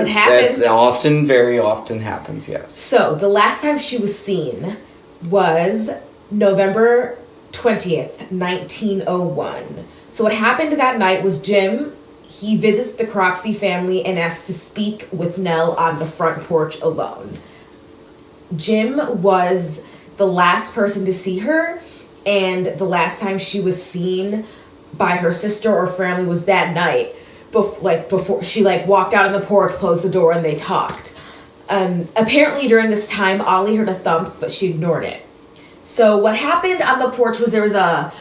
happens. That's very often happens, yes. So, the last time she was seen was November 20th, 1901. So what happened that night was Jim, he visits the Cropsey family and asks to speak with Nell on the front porch alone. Jim was the last person to see her, and the last time she was seen by her sister or family was that night. Before she walked out on the porch, closed the door, and they talked. Apparently during this time, Ollie heard a thump, but she ignored it. So what happened on the porch was I've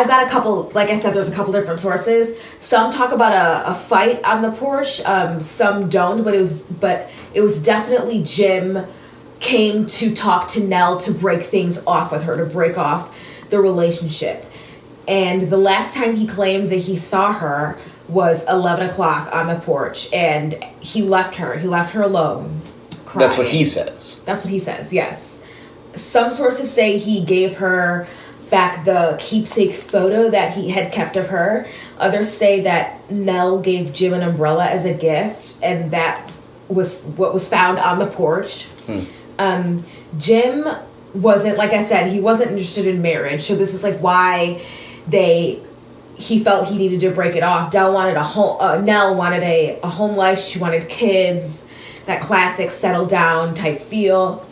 got a couple, like I said, there's a couple different sources. Some talk about a fight on the porch, some don't, but it was definitely Jim came to talk to Nell to break things off with her, to break off the relationship. And the last time he claimed that he saw her was 11 o'clock on the porch, and he left her alone. Crying. That's what he says. That's what he says, yes. Some sources say he gave her back the keepsake photo that he had kept of her. Others say that Nell gave Jim an umbrella as a gift, and that was what was found on the porch. Jim wasn't, like I said, he wasn't interested in marriage, so this is why he felt he needed to break it off. Nell wanted a home life. She wanted kids, that classic settle down type feel.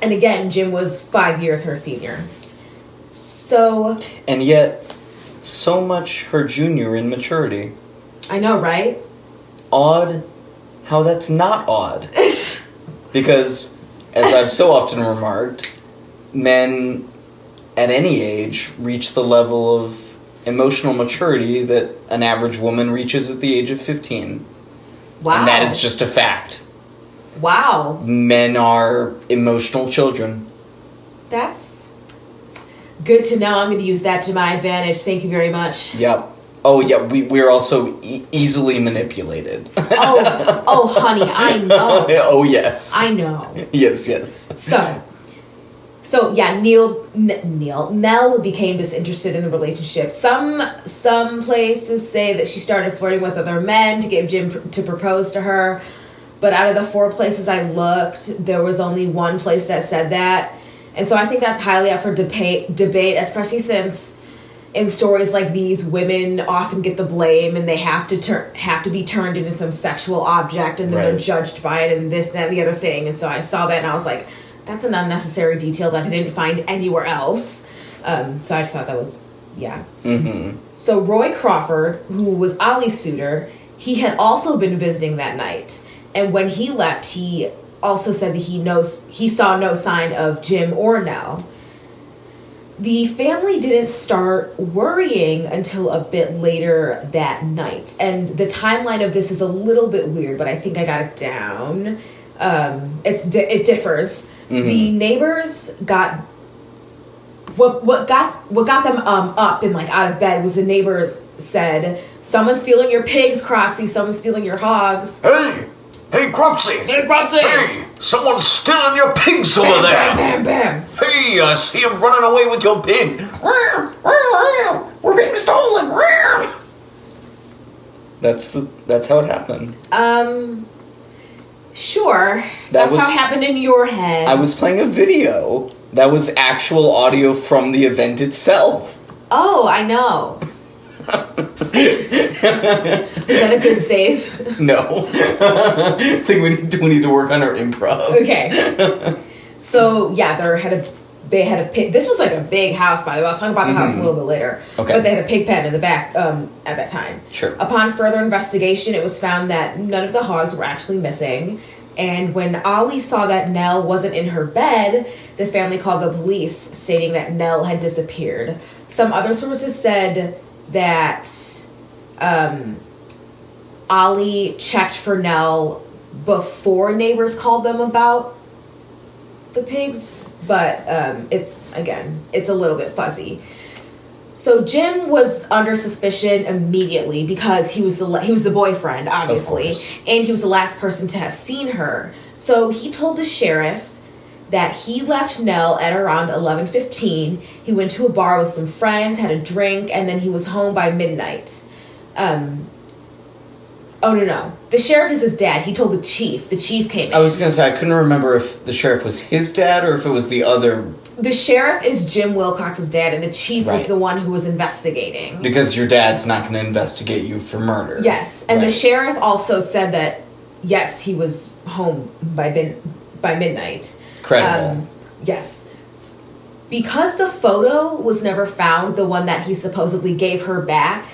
And again, Jim was 5 years her senior. So... And yet, so much her junior in maturity. I know, right? Odd how that's not odd. Because, as I've so often remarked, men at any age reach the level of emotional maturity that an average woman reaches at the age of 15. Wow. And that is just a fact. Wow. Men are emotional children. That's good to know. I'm going to use that to my advantage. Thank you very much. Yep. Oh, yeah, we're also easily manipulated. Oh, honey, I know. Oh, yes. I know. Yes. So yeah, Nell became disinterested in the relationship. Some places say that she started flirting with other men to get Jim to propose to her. But out of the 4 places I looked, there was only one place that said that. And so I think that's highly up for debate, especially since in stories like these, women often get the blame and they have to be turned into some sexual object, and then they're judged by it and this, that, and the other thing. And so I saw that and I was like, that's an unnecessary detail that I didn't find anywhere else. So I just thought that was, yeah. Mm-hmm. So Roy Crawford, who was Ollie's suitor, he had also been visiting that night. And when he left, he also said that he saw no sign of Jim or Nell. The family didn't start worrying until a bit later that night. And the timeline of this is a little bit weird, but I think I got it down. It differs. Mm-hmm. The neighbors got what got them up and out of bed was the neighbors said, "Someone's stealing your pigs, Cropsey. Someone's stealing your hogs." Hey, Cropsey! Hey, someone's stealing your pigs over there! Bam, bam, bam! Hey, I see him running away with your pig! We're being stolen! That's how it happened. Sure. That's how it happened in your head. I was playing a video. That was actual audio from the event itself. Oh, I know. Is that a good save? No. I think we need to work on our improv. Okay. So, yeah, they had a pig. This was like a big house, by the way. I'll talk about the house a little bit later. Okay. But they had a pig pen in the back at that time. Sure. Upon further investigation, it was found that none of the hogs were actually missing. And when Ollie saw that Nell wasn't in her bed, the family called the police, stating that Nell had disappeared. Some other sources said that Ollie checked for Nell before neighbors called them about the pigs, but it's a little bit fuzzy. So Jim was under suspicion immediately because he was the boyfriend, obviously, and he was the last person to have seen her. So he told the sheriff that he left Nell at around 11:15. He went to a bar with some friends, had a drink, and then he was home by midnight. Oh, no. The sheriff is his dad. He told the chief. The chief came in. I was going to say, I couldn't remember if the sheriff was his dad or if it was the other... The sheriff is Jim Wilcox's dad, and the chief was Right. the one who was investigating. Because your dad's not going to investigate you for murder. Yes, and the Right. sheriff also said that, yes, he was home by midnight. Credible. Yes. Because the photo was never found, the one that he supposedly gave her back,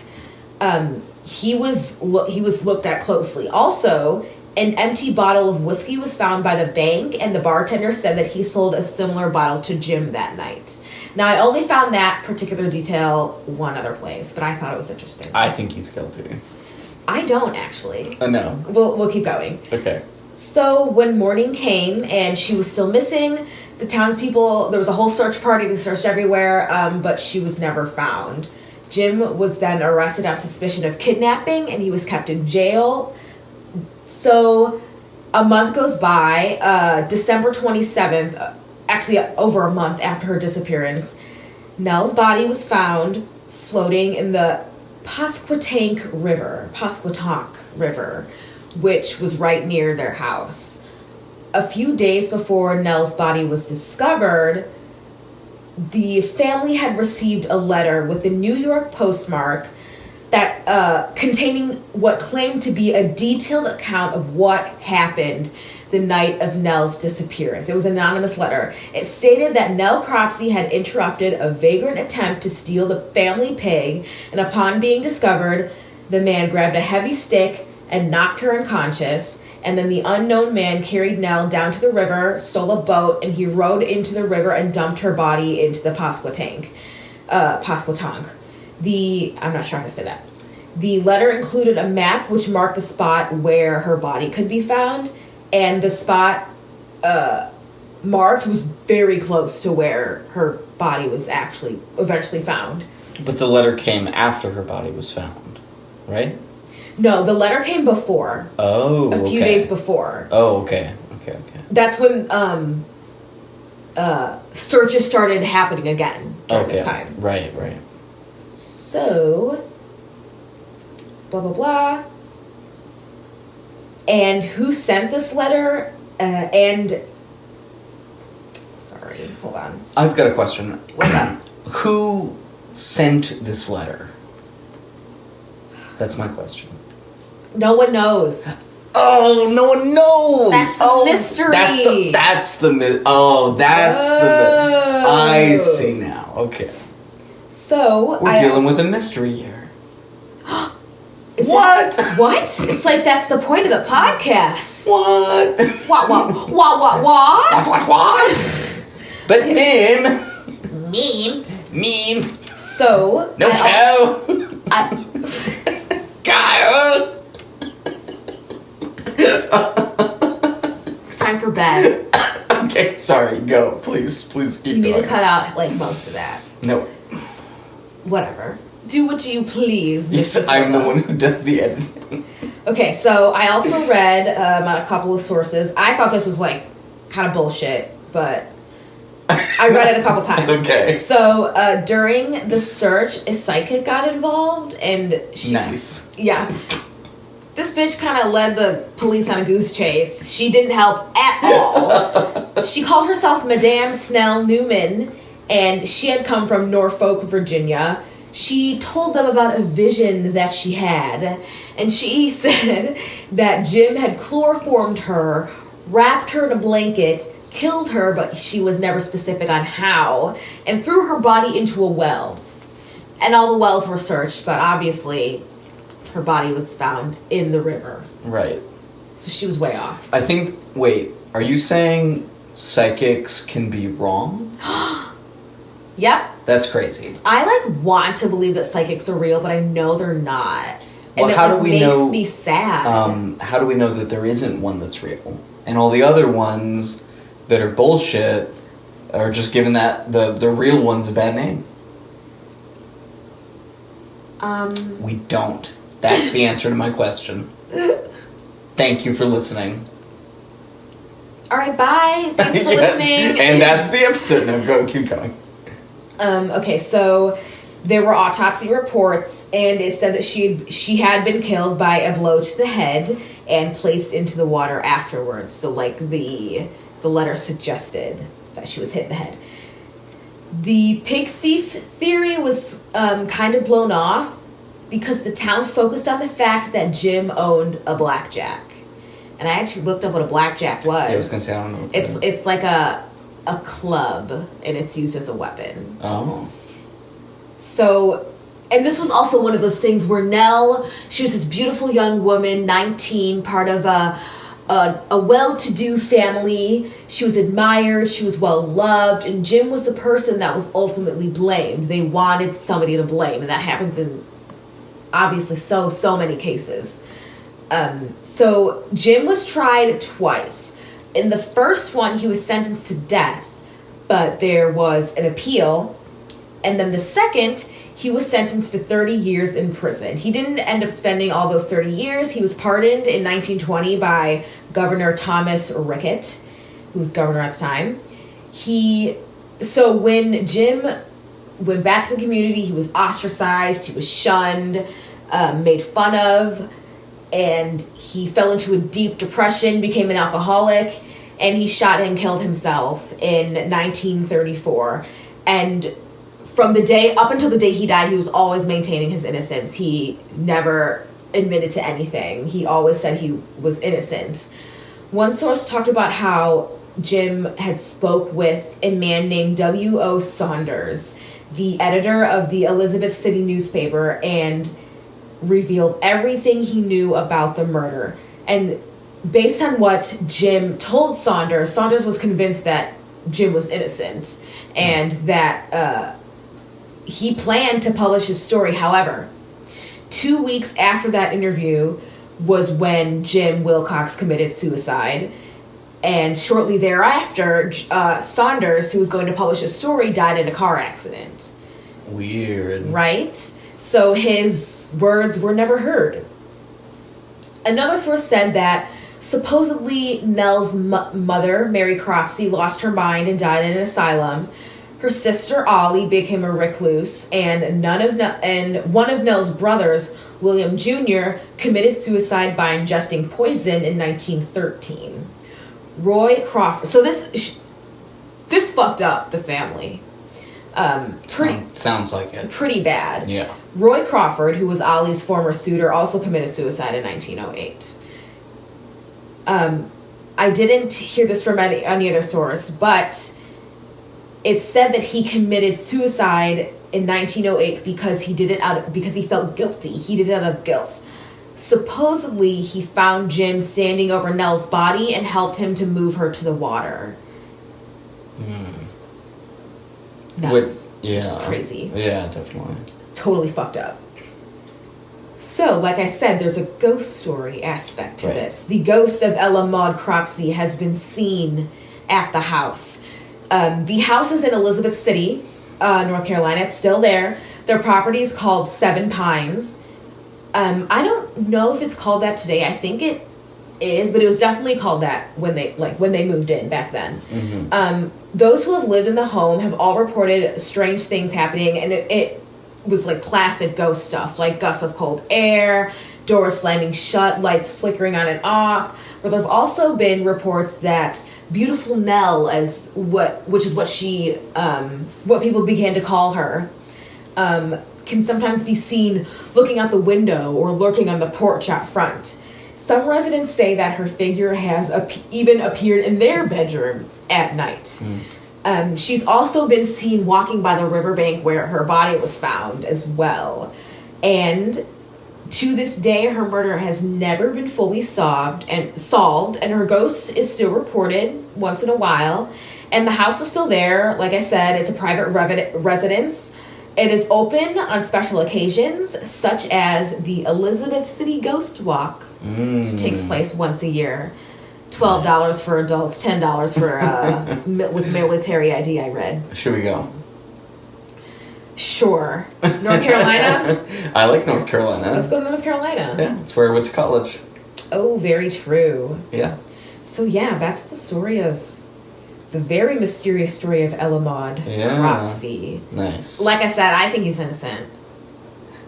he was looked at closely. Also, an empty bottle of whiskey was found by the bank, and the bartender said that he sold a similar bottle to Jim that night. Now, I only found that particular detail one other place, but I thought it was interesting. I think he's guilty. I don't, actually. No. We'll keep going. Okay. So, when morning came and she was still missing, the townspeople, there was a whole search party, they searched everywhere, but she was never found. Jim was then arrested on suspicion of kidnapping, and he was kept in jail. So, a month goes by, December 27th, actually over a month after her disappearance, Nell's body was found floating in the Pasquotank River, which was right near their house. A few days before Nell's body was discovered, the family had received a letter with the New York postmark that containing what claimed to be a detailed account of what happened the night of Nell's disappearance. It was an anonymous letter. It stated that Nell Cropsey had interrupted a vagrant attempt to steal the family pig, and upon being discovered, the man grabbed a heavy stick and knocked her unconscious, and then the unknown man carried Nell down to the river, stole a boat, and he rowed into the river and dumped her body into the Pasquotank. I'm not sure how to say that. The letter included a map which marked the spot where her body could be found, and the spot marked was very close to where her body was actually eventually found. But the letter came after her body was found, right? No, the letter came before. Oh, A few days before. Oh, okay. That's when searches started happening again during this time. Right. So, blah, blah, blah. And who sent this letter? Sorry, hold on. I've got a question. What's up? Who sent this letter? That's my question. No one knows. Oh, no one knows. That's the mystery. That's the I see now. Okay. So We're dealing with a mystery here. What? It's like that's the point of the podcast. What? What? But meme. So No cow. Kyle. It's time for bed. Okay, sorry. Go, please keep You need going. to cut out like most of that. No. Whatever. Do what you please. Yes, Mr. I'm the Silva. one who does the editing. Okay, so I also read on a couple of sources. I thought this was like kind of bullshit, but I read it a couple times. Okay. So during the search, a psychic got involved, and she, Nice. yeah, this bitch kind of led the police on a goose chase. She didn't help at all. She called herself Madame Snell Newman, and she had come from Norfolk, Virginia. She told them about a vision that she had, and she said that Jim had chloroformed her, wrapped her in a blanket, killed her, but she was never specific on how, and threw her body into a well. And all the wells were searched, but obviously her body was found in the river. Right. So she was way off. I think, wait, are you saying psychics can be wrong? Yep. That's crazy. I, want to believe that psychics are real, but I know they're not. Well, and how do we know? It makes me sad. How do we know that there isn't one that's real? And all the other ones that are bullshit are just giving that the real ones a bad name. We don't. That's the answer to my question. Thank you for listening. All right, bye. Thanks for listening. And that's the episode. No, keep going. Okay, so there were autopsy reports, and it said that she had been killed by a blow to the head and placed into the water afterwards. So, the letter suggested that she was hit in the head. The pig thief theory was kind of blown off because the town focused on the fact that Jim owned a blackjack. And I actually looked up what a blackjack was. Yeah, I was going to say, I don't know. It's like a club, and it's used as a weapon. Oh. So, and this was also one of those things where Nell, she was this beautiful young woman, 19, part of a well-to-do family. She was admired, she was well-loved, and Jim was the person that was ultimately blamed. They wanted somebody to blame, and that happens in, obviously, so many cases. So, Jim was tried twice. In the first one, he was sentenced to death, but there was an appeal. And then the second, he was sentenced to 30 years in prison. He didn't end up spending all those 30 years. He was pardoned in 1920 by Governor Thomas Rickett, who was governor at the time. So when Jim went back to the community, he was ostracized, he was shunned, made fun of, and he fell into a deep depression, became an alcoholic, and he shot and killed himself in 1934. And from the day, up until the day he died, he was always maintaining his innocence. He never admitted to anything. He always said he was innocent. One source talked about how Jim had spoke with a man named W.O. Saunders, the editor of the Elizabeth City newspaper, and revealed everything he knew about the murder. And based on what Jim told Saunders was convinced that Jim was innocent and that he planned to publish his story. However, 2 weeks after that interview was when Jim Wilcox committed suicide. And shortly thereafter, Saunders, who was going to publish his story, died in a car accident. Weird. Right? So his words were never heard. Another source said that supposedly Nell's mother, Mary Cropsey, lost her mind and died in an asylum. Her sister Ollie became a recluse, and one of Nell's brothers, William Jr., committed suicide by ingesting poison in 1913. Roy Crawford. So this fucked up the family. Sounds like it. Pretty bad. Yeah. Roy Crawford, who was Ollie's former suitor, also committed suicide in 1908. I didn't hear this from any other source, but it's said that he committed suicide in 1908 because because he felt guilty. He did it out of guilt. Supposedly, he found Jim standing over Nell's body and helped him to move her to the water. Nuts. Yeah. It's crazy. Yeah, definitely. It's totally fucked up. So, like I said, there's a ghost story aspect to this. The ghost of Ella Maud Cropsey has been seen at the house. The house is in Elizabeth City, North Carolina. It's still there. Their property is called Seven Pines. I don't know if it's called that today. I think it is, but it was definitely called that when they moved in back then. Mm-hmm. Those who have lived in the home have all reported strange things happening, and it was like classic ghost stuff, like gusts of cold air, doors slamming shut, lights flickering on and off. But there have also been reports that beautiful Nell, which is what she, what people began to call her, can sometimes be seen looking out the window or lurking on the porch out front. Some residents say that her figure has even appeared in their bedroom at night. She's also been seen walking by the riverbank where her body was found as well. And to this day, her murder has never been fully solved, and her ghost is still reported once in a while. And the house is still there. Like I said, it's a private residence. It is open on special occasions, such as the Elizabeth City Ghost Walk, which takes place once a year. $12 for adults, $10 for with military ID, I read. Should we go? Sure. North Carolina? I like North Carolina. Let's go to North Carolina. Yeah, that's where I went to college. Oh, very true. Yeah. So yeah, that's the story of the very mysterious story of Nell Cropsey. Nice. Like I said, I think he's innocent.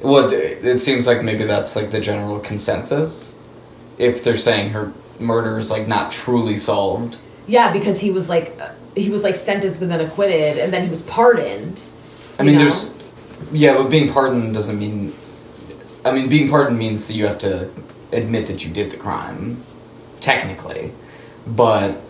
Well, it seems like maybe that's like the general consensus. If they're saying her murder is like not truly solved. Yeah, because he was like sentenced but then acquitted, and then he was pardoned. I mean, but being pardoned doesn't mean. I mean, being pardoned means that you have to admit that you did the crime, technically, but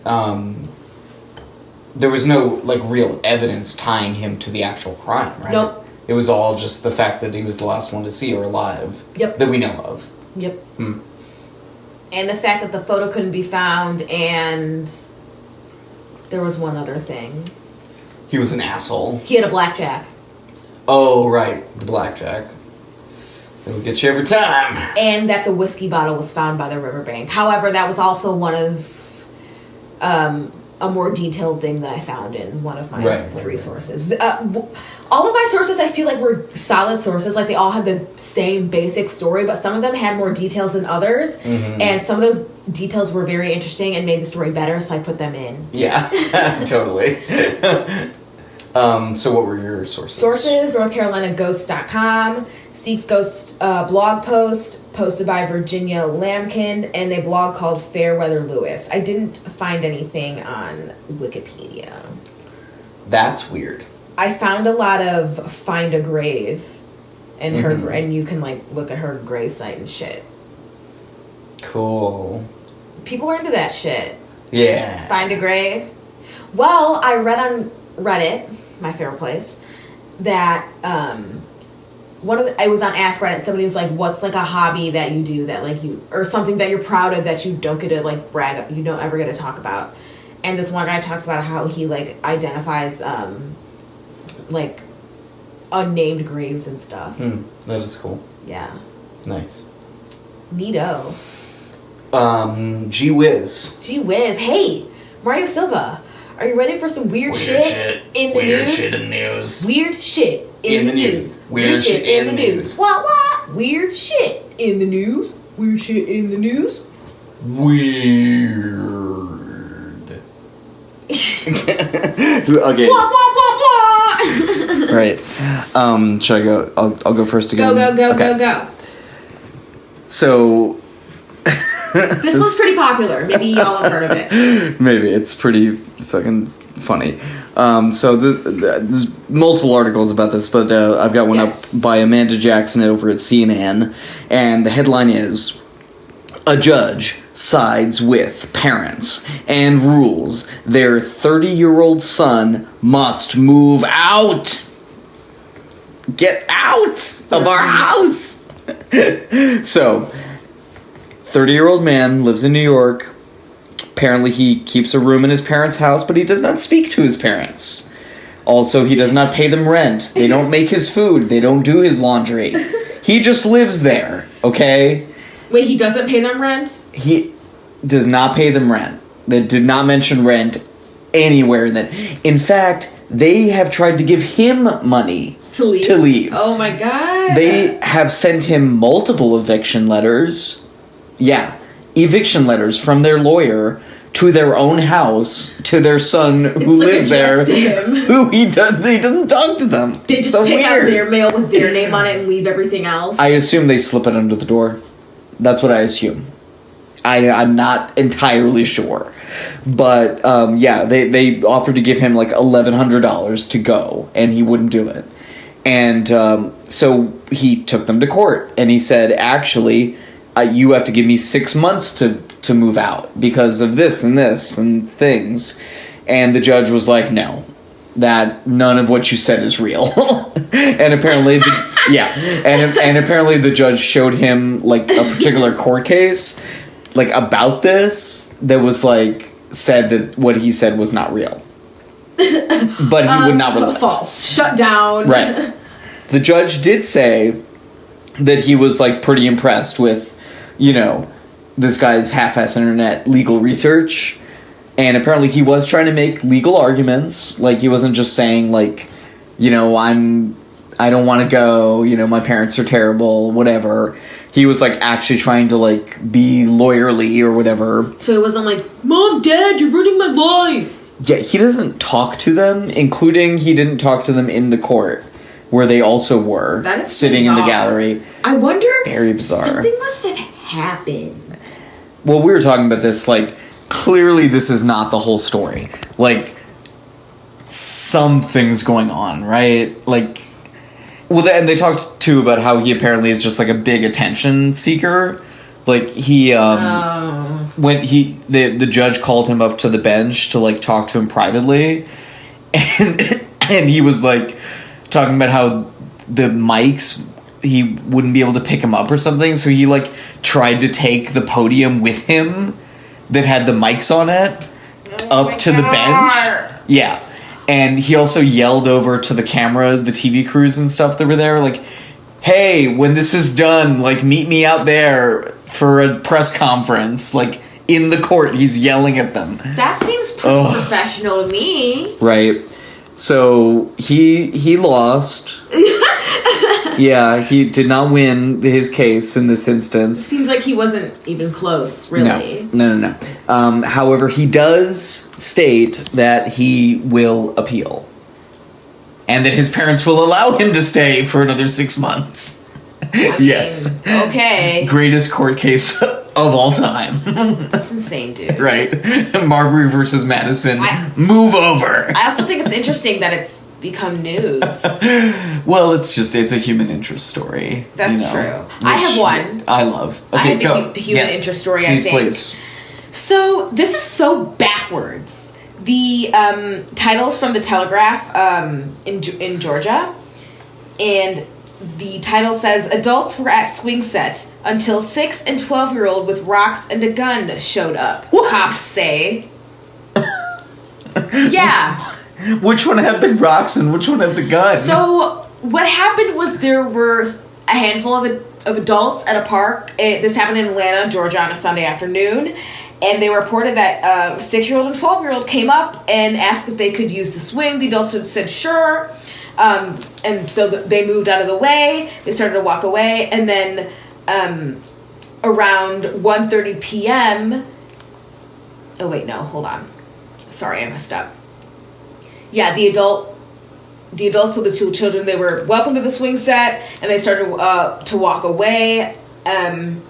there was no like real evidence tying him to the actual crime, right? Nope. It was all just the fact that he was the last one to see her alive. Yep. That we know of. Yep. And the fact that the photo couldn't be found, and there was one other thing. He was an asshole. He had a blackjack. Oh, right. The blackjack. It'll get you every time. And that the whiskey bottle was found by the riverbank. However, that was also one of a more detailed thing that I found in one of my three sources. All of my sources, I feel like, were solid sources. Like, they all had the same basic story, but some of them had more details than others. Mm-hmm. And some of those details were very interesting and made the story better, so I put them in. Yeah, totally. So what were your sources? Sources, NorthCarolinaGhost.com, Seeks Ghost blog post, posted by Virginia Lamkin, and a blog called Fairweather Lewis. I didn't find anything on Wikipedia. That's weird. I found a lot of Find a Grave, and her, and you can like look at her gravesite and shit. Cool. People are into that shit. Yeah. Find a grave. Well, I read on Reddit, my favorite place, that I was on Ask Reddit. Somebody was like, "What's like a hobby that you do that like you, or something that you're proud of that you don't get to like brag, you don't ever get to talk about?" And this one guy talks about how he like identifies like unnamed graves and stuff. That is cool. Yeah. Nice. Neato. Gee whiz. Gee whiz. Hey, Mario Silva. Are you ready for some weird shit in the news? Weird shit in the news. Weird shit in the news. Weird shit in the news. What? Weird shit in the news. Weird shit in the news. Weird. Okay. Right. Should I go? I'll go first again. Go. So. This was pretty popular. Maybe y'all have heard of it. Maybe. It's pretty fucking funny. So there's multiple articles about this, but I've got one up by Amanda Jackson over at CNN, and the headline is, "A judge sides with parents and rules their 30-year-old son must move out. Get out of our house." So, 30-year-old man lives in New York. Apparently he keeps a room in his parents' house, but he does not speak to his parents. Also, he does not pay them rent. They don't make his food. They don't do his laundry. He just lives there, okay? Wait, he doesn't pay them rent? He does not pay them rent. They did not mention rent anywhere in that. In fact, they have tried to give him money to leave. Oh my god. They have sent him multiple eviction letters. Yeah, eviction letters from their lawyer to their own house, to their son who lives there, who he doesn't talk to them. They just pick out their mail with their name on it and leave everything else. I assume they slip it under the door. That's what I assume. I'm not entirely sure. But, yeah, they offered to give him like $1,100 to go, and he wouldn't do it. And so he took them to court, and he said, actually, you have to give me 6 months to move out because of this and things. And the judge was like, no, that none of what you said is real. And apparently, and apparently the judge showed him like a particular court case, like about this, that was like said that what he said was not real. But he would not relent. False. Shut down. Right. The judge did say that he was like pretty impressed with, you know, this guy's half-ass internet legal research. And apparently he was trying to make legal arguments. Like, he wasn't just saying, like, you know, I don't want to go, you know, my parents are terrible, whatever. He was, like, actually trying to, like, be lawyerly or whatever. So it wasn't like, Mom, Dad, you're ruining my life. Yeah, he doesn't talk to them, including he didn't talk to them in the court, where they also were sitting bizarre. in the gallery. I wonder. Very bizarre. Something must have happened. Well, we were talking about this, like, clearly this is not the whole story. Like, something's going on, right? Like, well, and they talked, too, about how he apparently is just, like, a big attention seeker. Like, he, when the judge called him up to the bench to, like, talk to him privately, and he was, like, talking about how the mics, he wouldn't be able to pick him up or something, so he, like, tried to take the podium with him that had the mics on it up to the bench. Yeah. And he also yelled over to the camera, the TV crews and stuff that were there, like, hey, when this is done, like, meet me out there for a press conference. Like, in the court, he's yelling at them. That seems pretty professional to me. Right. So, he lost. Yeah, he did not win his case in this instance. Seems like he wasn't even close, really. No. However, he does state that he will appeal. And that his parents will allow him to stay for another 6 months. Yes. Okay. Greatest court case of all time. That's insane, dude. Right. Marbury versus Madison. Move over. I also think it's interesting that it's become news. Well, it's a human interest story. That's true. I have one. I love. Okay, I have go. a human interest story, I think. Please. So, this is so backwards. The title's from the Telegraph in Georgia. And the title says, adults were at swing set until 6 and 12-year-old with rocks and a gun showed up. What? Cops say. Yeah. Which one had the rocks and which one had the gun? So, what happened was there were a handful of adults at a park. This happened in Atlanta, Georgia, on a Sunday afternoon. And they reported that a 6-year-old and 12-year-old came up and asked if they could use the swing. The adults said sure. And so they moved out of the way. They started to walk away. And then around 1:30 p.m. Oh, wait, no, hold on. Sorry, I messed up. Yeah, the adults told the two children they were welcome to the swing set, and they started to walk away. Around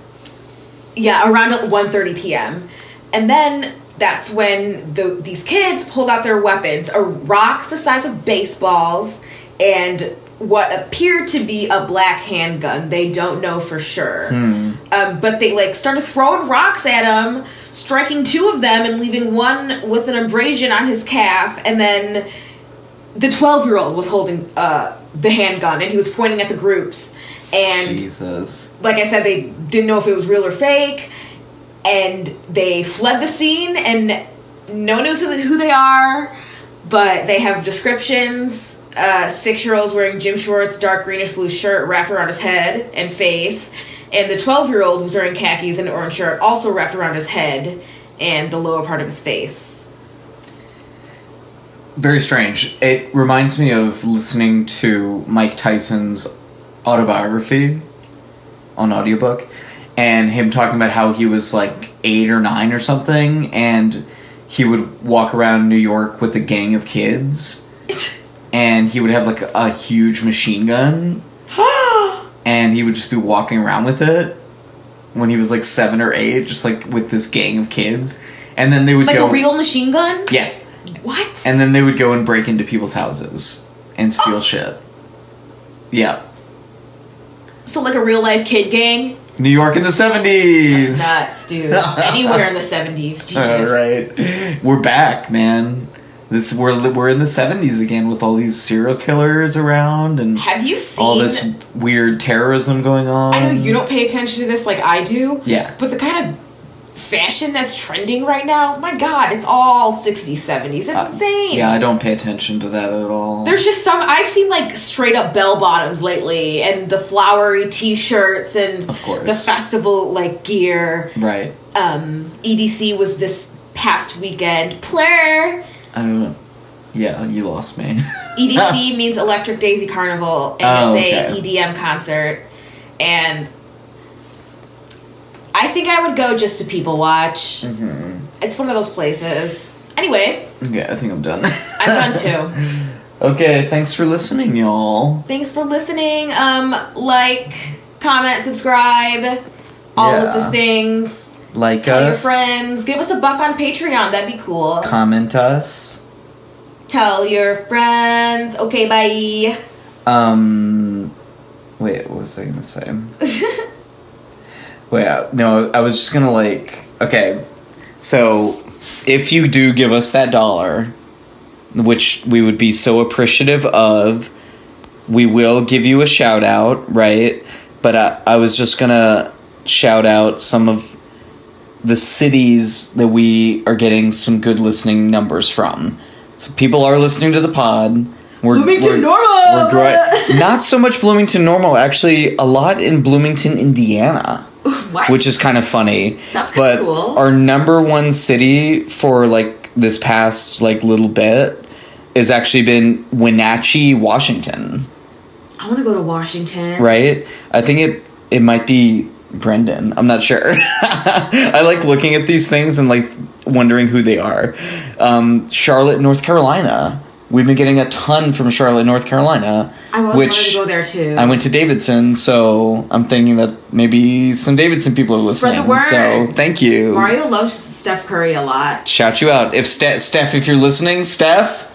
1:30 p.m. And then that's when these kids pulled out their weapons, rocks the size of baseballs, and what appeared to be a black handgun. They don't know for sure. But they started throwing rocks at him, striking 2 of them and leaving one with an abrasion on his calf. And then the 12-year-old was holding the handgun, and he was pointing at the groups. And Jesus. Like I said, they didn't know if it was real or fake. And they fled the scene, and no one knows who they are, but they have descriptions. 6-year-old's wearing gym shorts, dark greenish blue shirt wrapped around his head and face. And the 12-year-old was wearing khakis and an orange shirt, also wrapped around his head and the lower part of his face. Very strange. It reminds me of listening to Mike Tyson's autobiography on audiobook, and him talking about how he was 8 or 9 or something, and he would walk around New York with a gang of kids, and he would have a huge machine gun, and he would just be walking around with it when he was 7 or 8, just with this gang of kids, and then they would go a real machine gun? Yeah. What? And then they would go and break into people's houses and steal shit. Yeah. So a real life kid gang? New York in the 70s. Nuts, dude. Anywhere in the 70s. Jesus. All right. We're back, man. We're in the 70s again with all these serial killers around and have you seen all this weird terrorism going on. I know you don't pay attention to this like I do. Yeah. But the kind of fashion that's trending right now, my God, it's all 60s, 70s. It's insane. Yeah, I don't pay attention to that at all. There's just I've seen like straight up bell bottoms lately and the flowery t-shirts and of course. the festival like gear. Right. EDC was this past weekend. Plur. I don't know. Yeah, you lost me. EDC means Electric Daisy Carnival, and it's a EDM concert. And I think I would go just to people watch. Mm-hmm. It's one of those places. Anyway. Okay, I think I'm done. I'm done too. Okay, thanks for listening, y'all. Thanks for listening. Like, comment, subscribe, all of the things. Like Tell us. your friends. Give us a buck on Patreon. That'd be cool. Comment us. Tell your friends. Okay, bye. Wait, what was I gonna say? Wait, no, I was just gonna okay, so if you do give us that $1, which we would be so appreciative of, we will give you a shout out, right? But I was just gonna shout out some of the cities that we are getting some good listening numbers from. So people are listening to the pod. Bloomington Normal! We're great. Not so much Bloomington Normal, actually a lot in Bloomington, Indiana. What? Which is kind of funny. That's kind of cool. Our number one city for this past little bit has actually been Wenatchee, Washington. I want to go to Washington. Right? I think it might be Brendan. I'm not sure. I like looking at these things and wondering who they are. Charlotte, North Carolina. We've been getting a ton from Charlotte, North Carolina. I wanted to go there too. I went to Davidson, so I'm thinking that maybe some Davidson people are listening. Spread the word. So thank you. Mario loves Steph Curry a lot. Shout you out. If Steph, if you're listening, Steph.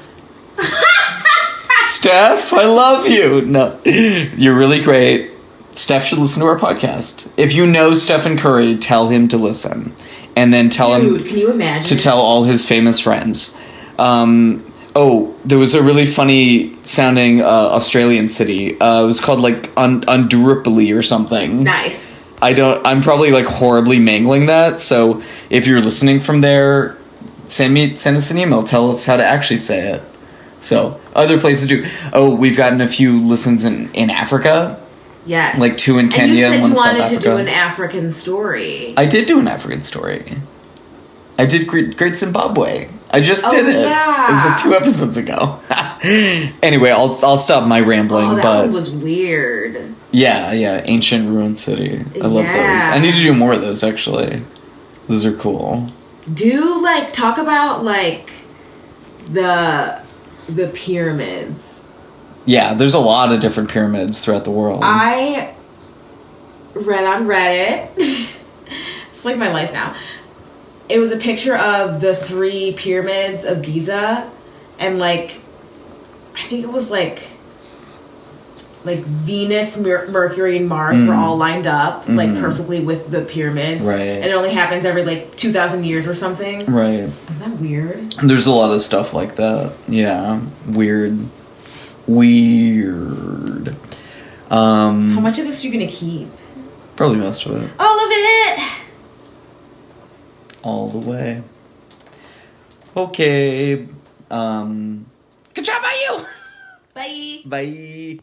Steph, I love you. No, you're really great. Steph should listen to our podcast. If you know Stephen Curry, tell him to listen. And then tell him can you imagine? to tell all his famous friends. There was a really funny sounding Australian city. It was called Unduripoli or something. Nice. I'm probably horribly mangling that. So if you're listening from there, send us an email. Tell us how to actually say it. So other places do. Oh, we've gotten a few listens in Africa. Yes. 2 in Kenya and 1 in South Africa. And you said you wanted to do an African story. I did do an African story. I did Great Zimbabwe. I just did it. Yeah. It was 2 episodes ago. Anyway, I'll stop my rambling. Oh, that but one was weird. Yeah, Ancient Ruin City. I love those. I need to do more of those, actually. Those are cool. Do, talk about, the pyramids. Yeah, there's a lot of different pyramids throughout the world. I read on Reddit. It's my life now. It was a picture of the 3 pyramids of Giza, and I think it was Venus, Mercury, and Mars were all lined up perfectly with the pyramids. Right. And it only happens every 2,000 years or something. Right. Is that weird? There's a lot of stuff like that. Yeah. Weird. How much of this are you gonna keep? Probably most of it. All of it! All the way. Okay. Good job by you! Bye! Bye.